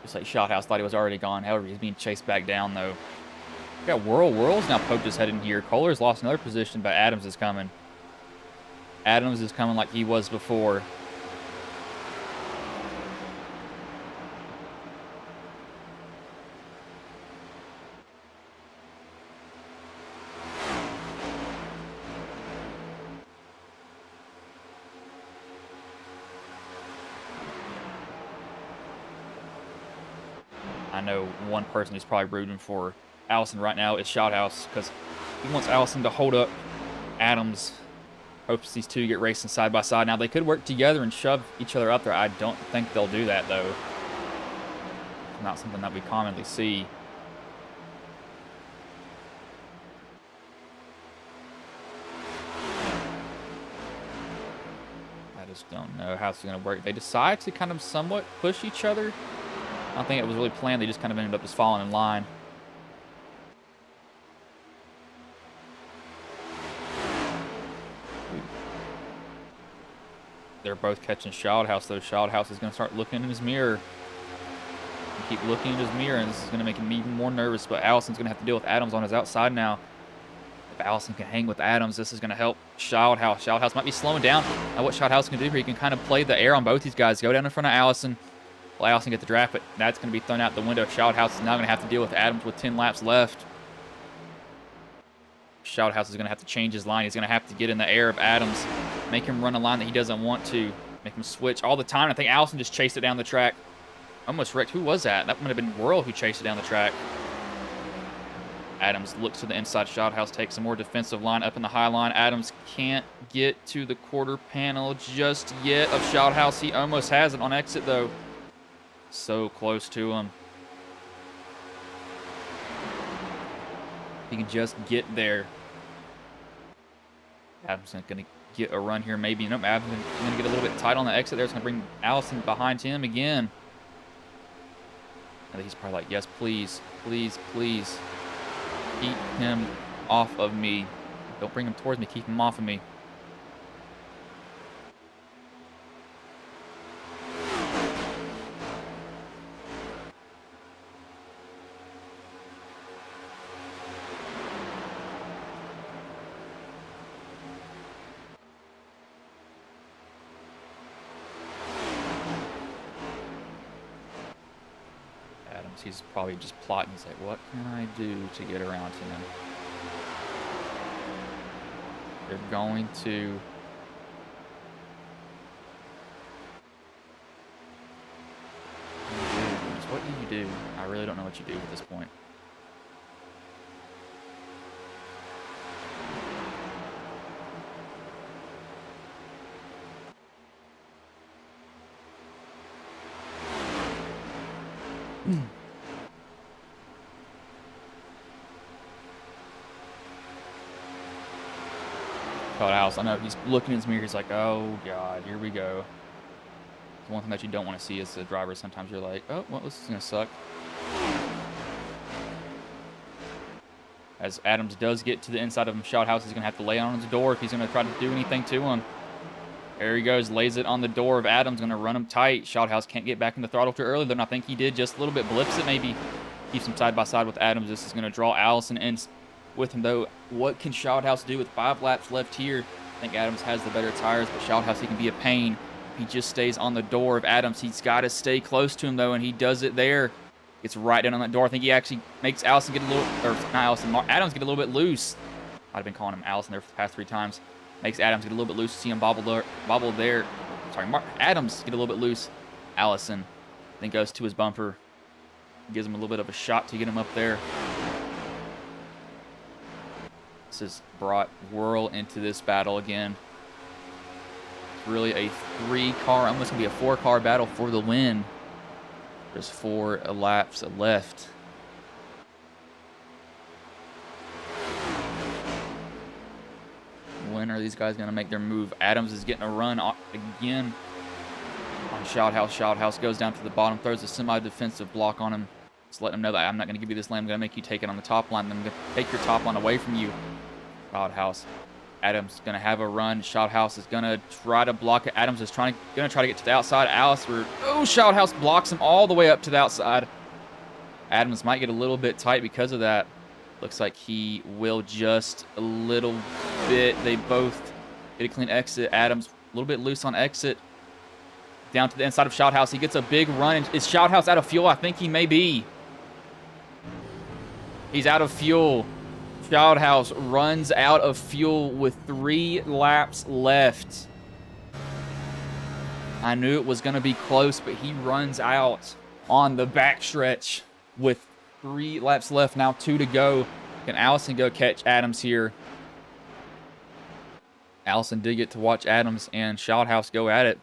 Just like Shothouse thought he was already gone. However, he's being chased back down, though. We got Whirl's now poked his head in here. Kohler's lost another position, but Adams is coming. Adams is coming like he was before. I know one person who's probably rooting for Allison right now is Shothouse, because he wants Allison to hold up Adams. Hopes these two get racing side by side. Now, they could work together and shove each other up there. I don't think they'll do that, though. Not something that we commonly see. I just don't know how it's going to work. They decide to kind of somewhat push each other. I don't think it was really planned. They just kind of ended up just falling in line. They're both catching Shothouse, though. Shothouse is going to start looking in his mirror. Keep looking in his mirror, and this is going to make him even more nervous. But Allison's going to have to deal with Adams on his outside now. If Allison can hang with Adams, this is going to help Shothouse. Shothouse might be slowing down. Now, what Shothouse can do here, he can kind of play the air on both these guys. Go down in front of Allison. Well, Allison get the draft, but that's going to be thrown out the window. Shothouse is now going to have to deal with Adams with 10 laps left. Shothouse is going to have to change his line. He's going to have to get in the air of Adams, make him run a line that he doesn't want to, make him switch all the time. I think Allison just chased it down the track. Almost wrecked. Who was that? That might have been Whirl who chased it down the track. Adams looks to the inside. Shothouse takes a more defensive line up in the high line. Adams can't get to the quarter panel just yet of Shothouse. He almost has it on exit, though. So close to him. He can just get there. Adams is going to get a run here, maybe. Nope, Adams is going to get a little bit tight on the exit there. It's going to bring Allison behind him again. I think he's probably like, yes, please, please, please. Keep him off of me. Don't bring him towards me. Keep him off of me. He's probably just plotting. He's like, what can I do to get around him? They're going to... What do you do? I really don't know what you do at this point. Shothouse, I know he's looking in his mirror. He's like, oh, God, here we go. The one thing that you don't want to see is the driver. Sometimes you're like, oh, well, this is going to suck. As Adams does get to the inside of him, Shouthouse is going to have to lay on his door if he's going to try to do anything to him. There he goes, lays it on the door of Adams, going to run him tight. Shouthouse can't get back in the throttle too early, though. I think he did just a little bit, blips it maybe. Keeps him side by side with Adams. This is going to draw Allison in with him, though. What can Shouthouse do with 5 laps left here? I think Adams has the better tires, but Shouthouse, he can be a pain. He just stays on the door of Adams. He's got to stay close to him, though, and he does it there. Gets right down on that door. I think he actually makes Allison get a little, or not Allison, Adams get a little bit loose. I'd have been calling him Allison there for the past 3 times. Makes Adams get a little bit loose. See him bobble there. Sorry, Adams get a little bit loose. Allison then goes to his bumper. Gives him a little bit of a shot to get him up there. This has brought Whirl into this battle again. It's really a 3-car, almost going to be a 4-car battle for the win. There's 4 laps left. When are these guys going to make their move? Adams is getting a run again on Shouthouse. Shouthouse goes down to the bottom, throws a semi-defensive block on him. Just letting him know that I'm not going to give you this lane. I'm going to make you take it on the top line. I'm going to take your top line away from you. Shouthouse. Adams is going to have a run. Shouthouse is going to try to block it. Adams is going to try to get to the outside. Shouthouse blocks him all the way up to the outside. Adams might get a little bit tight because of that. Looks like he will just a little bit. They both get a clean exit. Adams a little bit loose on exit. Down to the inside of Shouthouse. He gets a big run. Is Shouthouse out of fuel? I think he may be. He's out of fuel. Shouthouse runs out of fuel with 3 laps left. I knew it was going to be close, but he runs out on the backstretch with 3 laps left. Now 2 to go. Can Allison go catch Adams here? Allison did get to watch Adams and Shouthouse go at it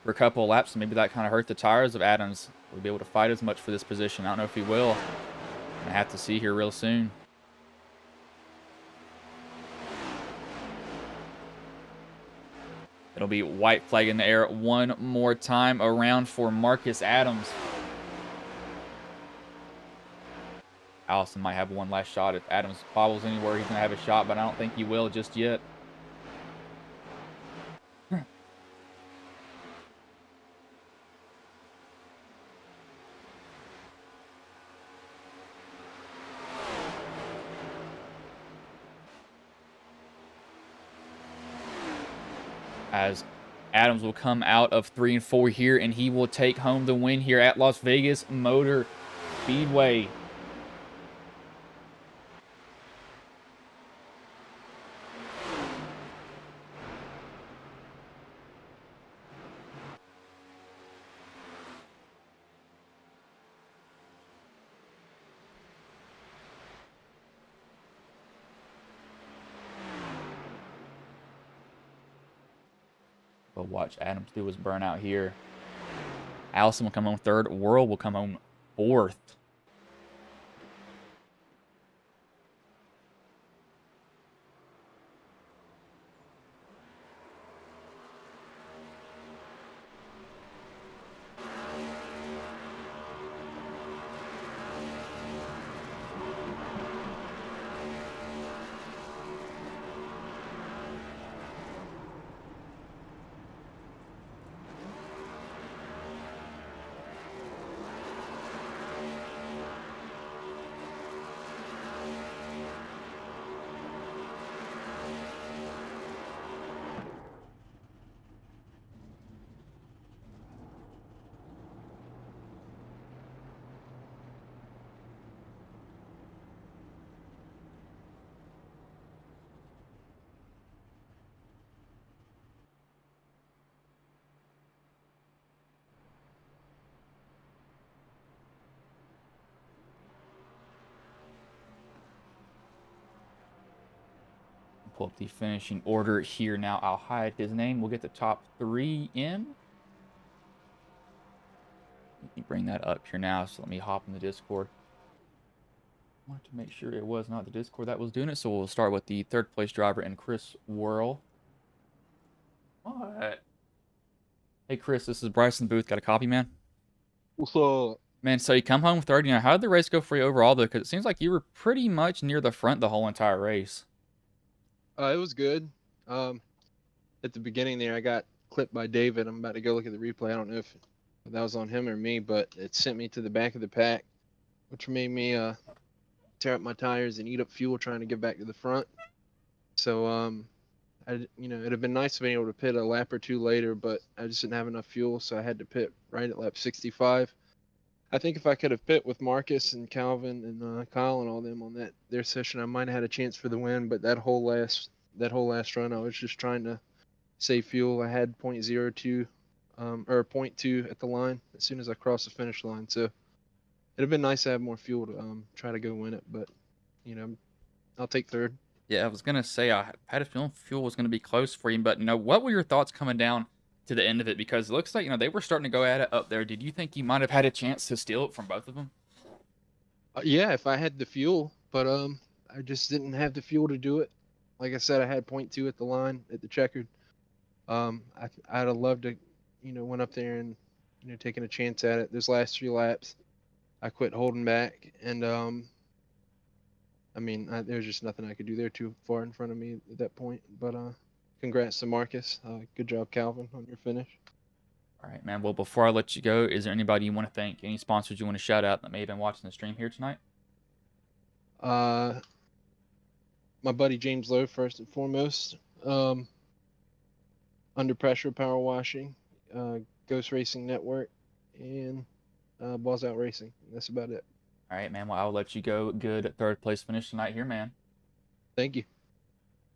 for a couple of laps, and maybe that kind of hurt the tires of Adams. Will be able to fight as much for this position. I don't know if he will. I have to see here real soon. It'll be white flag in the air one more time around for Marcus Adams. Allison might have one last shot. If Adams bobbles anywhere, he's going to have a shot, but I don't think he will just yet. As Adams will come out of 3 and 4 here, and he will take home the win here at Las Vegas Motor Speedway. But watch Adams do his burnout here. Allison will come home 3rd. Whirl will come home 4th. Pull up the finishing order here now. I'll hide his name. We'll get the top 3 in. Let me bring that up here now. So let me hop in the Discord. I wanted to make sure it was not the Discord that was doing it. So we'll start with the 3rd place driver and Chris Whirl. What? Hey Chris, this is Bryson Booth. Got a copy, man? What's up? Man, so you come home third. How did the race go for you overall, though? Because it seems like you were pretty much near the front the whole entire race. It was good. Um, at the beginning there, I got clipped by David. I'm about to go look at the replay. I don't know if that was on him or me, but it sent me to the back of the pack, which made me tear up my tires and eat up fuel trying to get back to the front. So it'd have been nice being able to pit a lap or two later, but I just didn't have enough fuel, so I had to pit right at lap 65. I think if I could have pit with Marcus and Calvin and Kyle and all them on their session, I might have had a chance for the win. But that whole last run, I was just trying to save fuel. I had .02 or .2 at the line as soon as I crossed the finish line. So it'd have been nice to have more fuel to try to go win it. But I'll take third. Yeah, I was gonna say I had a feeling fuel was gonna be close for you, but what were your thoughts coming down to the end of it? Because it looks like they were starting to go at it up there. Did you think you might have had a chance to steal it from both of them? Yeah, if I had the fuel, but I just didn't have the fuel to do it. Like I said, I had .2 at the line at the checkered. I'd have loved to, went up there and, taken a chance at it. Those last 3 laps, I quit holding back, and there was just nothing I could do. They're too far in front of me at that point. But congrats to Marcus. Good job, Calvin, on your finish. All right, man. Well, before I let you go, is there anybody you want to thank? Any sponsors you want to shout out that may have been watching the stream here tonight? My buddy James Lowe, first and foremost. Under Pressure Power Washing, Ghost Racing Network, and Balls Out Racing. That's about it. All right, man. Well, I'll let you go. Good third place finish tonight here, man. Thank you.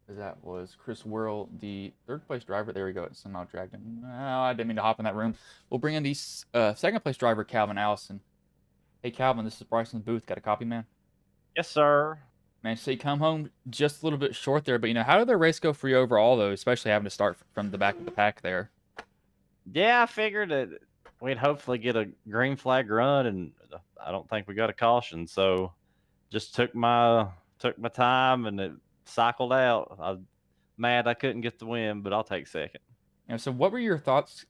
That was Chris Worrell, the third place driver. There we go. It somehow dragged him. Oh, I didn't mean to hop in that room. We'll bring in the second place driver, Calvin Allison. Hey, Calvin, this is Bryson Booth. Got a copy, man? Yes, sir. Man, so you come home just a little bit short there, but how did the race go for you overall, though, especially having to start from the back of the pack there? Yeah, I figured that we'd hopefully get a green flag run, and I don't think we got a caution. So just took my time, and it cycled out. I'm mad I couldn't get the win, but I'll take second. So what were your thoughts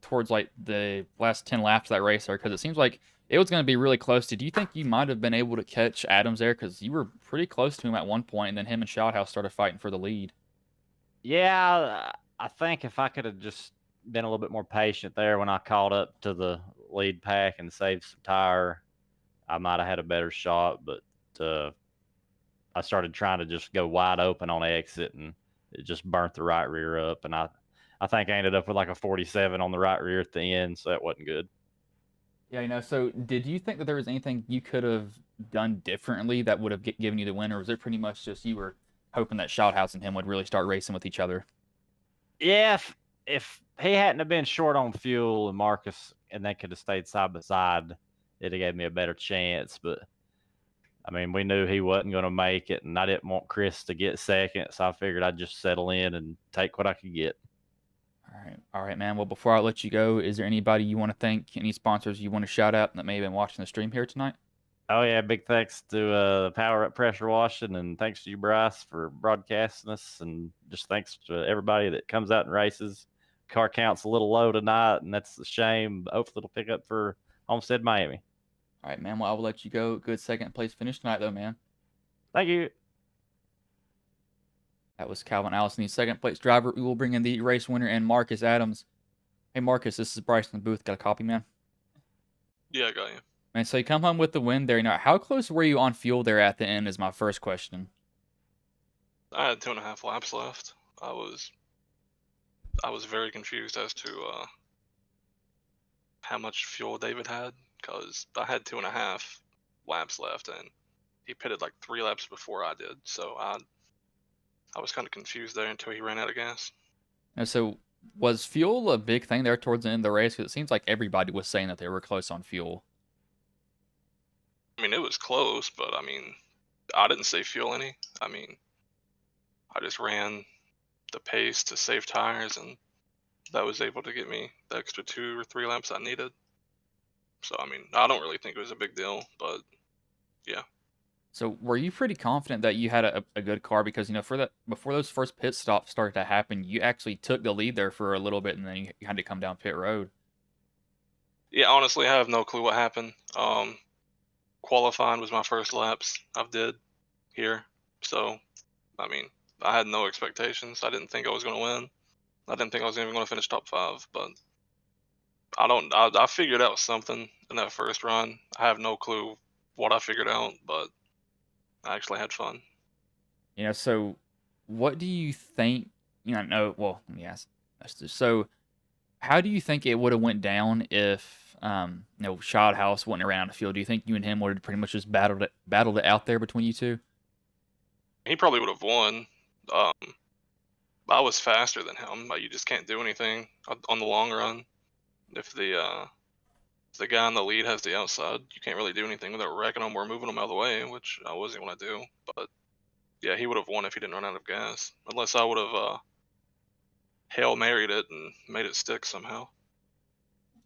towards like the last 10 laps of that race there? Because it seems like it was going to be really close. Did you think you might have been able to catch Adams there? Because you were pretty close to him at one point, and then him and Shouthouse started fighting for the lead. Yeah, I think if I could have just been a little bit more patient there when I caught up to the lead pack and saved some tire, I might have had a better shot. But I started trying to just go wide open on exit, and it just burnt the right rear up. And I think I ended up with like a 47 on the right rear at the end, so that wasn't good. Yeah, so did you think that there was anything you could have done differently that would have given you the win, or was it pretty much just you were hoping that Shouthouse and him would really start racing with each other? Yeah, if he hadn't have been short on fuel and Marcus and they could have stayed side by side, it'd have gave me a better chance. But we knew he wasn't going to make it, and I didn't want Chris to get second, so I figured I'd just settle in and take what I could get. All right, man. Well, before I let you go, is there anybody you want to thank, any sponsors you want to shout out that may have been watching the stream here tonight? Oh, yeah, big thanks to Power Up Pressure Washing, and thanks to you, Bryce, for broadcasting us, and just thanks to everybody that comes out and races. Car count's a little low tonight, and that's a shame. But hopefully it'll pick up for Homestead, Miami. All right, man. Well, I will let you go. Good second place finish tonight, though, man. Thank you. That was Calvin Allison, the second place driver. We will bring in the race winner and Marcus Adams. Hey, Marcus, this is Bryson Booth. Got a copy, man? Yeah, I got you. Man, so you come home with the win there. How close were you on fuel there at the end is my first question. I had 2.5 laps left. I was very confused as to how much fuel David had, because I had 2.5 laps left, and he pitted like 3 laps before I did. So I was kind of confused there until he ran out of gas. And so was fuel a big thing there towards the end of the race? Because it seems like everybody was saying that they were close on fuel. It was close, but I didn't save fuel any. I just ran the pace to save tires, and that was able to get me the extra 2 or 3 laps I needed. So I don't really think it was a big deal, but yeah. So were you pretty confident that you had a good car? Because, for that, before those first pit stops started to happen, you actually took the lead there for a little bit, and then you had to come down pit road. Yeah, honestly, I have no clue what happened. Qualifying was my first laps I've did here, so I mean, I had no expectations. I didn't think I was going to win. I didn't think I was even going to finish top 5, but I don't. I figured out something in that first run. I have no clue what I figured out, but I actually had fun. So what do you think? No. Well, let me ask. So, how do you think it would have went down if Shad House wouldn't have ran out of field? Do you think you and him would have pretty much just battled it out there between you two? He probably would have won. Um, I was faster than him, but you just can't do anything on the long run. If the guy in the lead has the outside, you can't really do anything without wrecking them or moving them out of the way, which I wasn't going to do. But yeah, he would have won if he didn't run out of gas, unless I would have Hail Married it and made it stick somehow.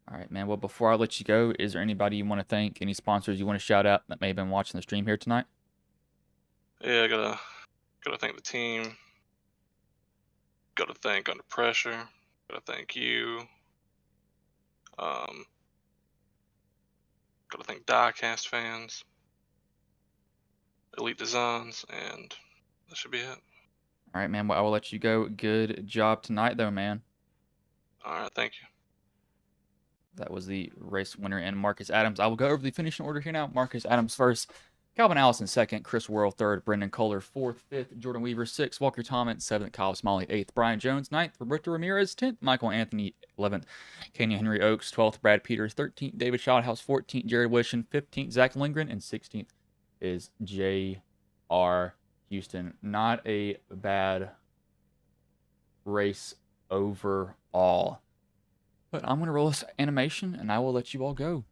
All right, man. Well, before I let you go, is there anybody you want to thank? Any sponsors you want to shout out that may have been watching the stream here tonight? Yeah, I gotta thank the team. Gotta thank Under Pressure. Gotta thank you. Um, gotta thank Diecast fans, Elite Designs, and that should be it. All right, man. Well, I will let you go. Good job tonight, though, man. All right, thank you. That was the race winner and Marcus Adams. I will go over the finishing order here now. Marcus Adams first, Calvin Allison second, Chris Worrell third, Brendan Kohler fourth, fifth, Jordan Weaver sixth, Walker Thomas seventh, Kyle Smalley eighth, Brian Jones ninth, Roberto Ramirez 10th, Michael Anthony 11th, Kenya Henry Oaks 12th, Brad Peters 13th, David Shothouse 14th, Jared Wishon 15th, Zach Lindgren, and 16th is J.R. Houston. Not a bad race overall. But I'm going to roll this animation, and I will let you all go.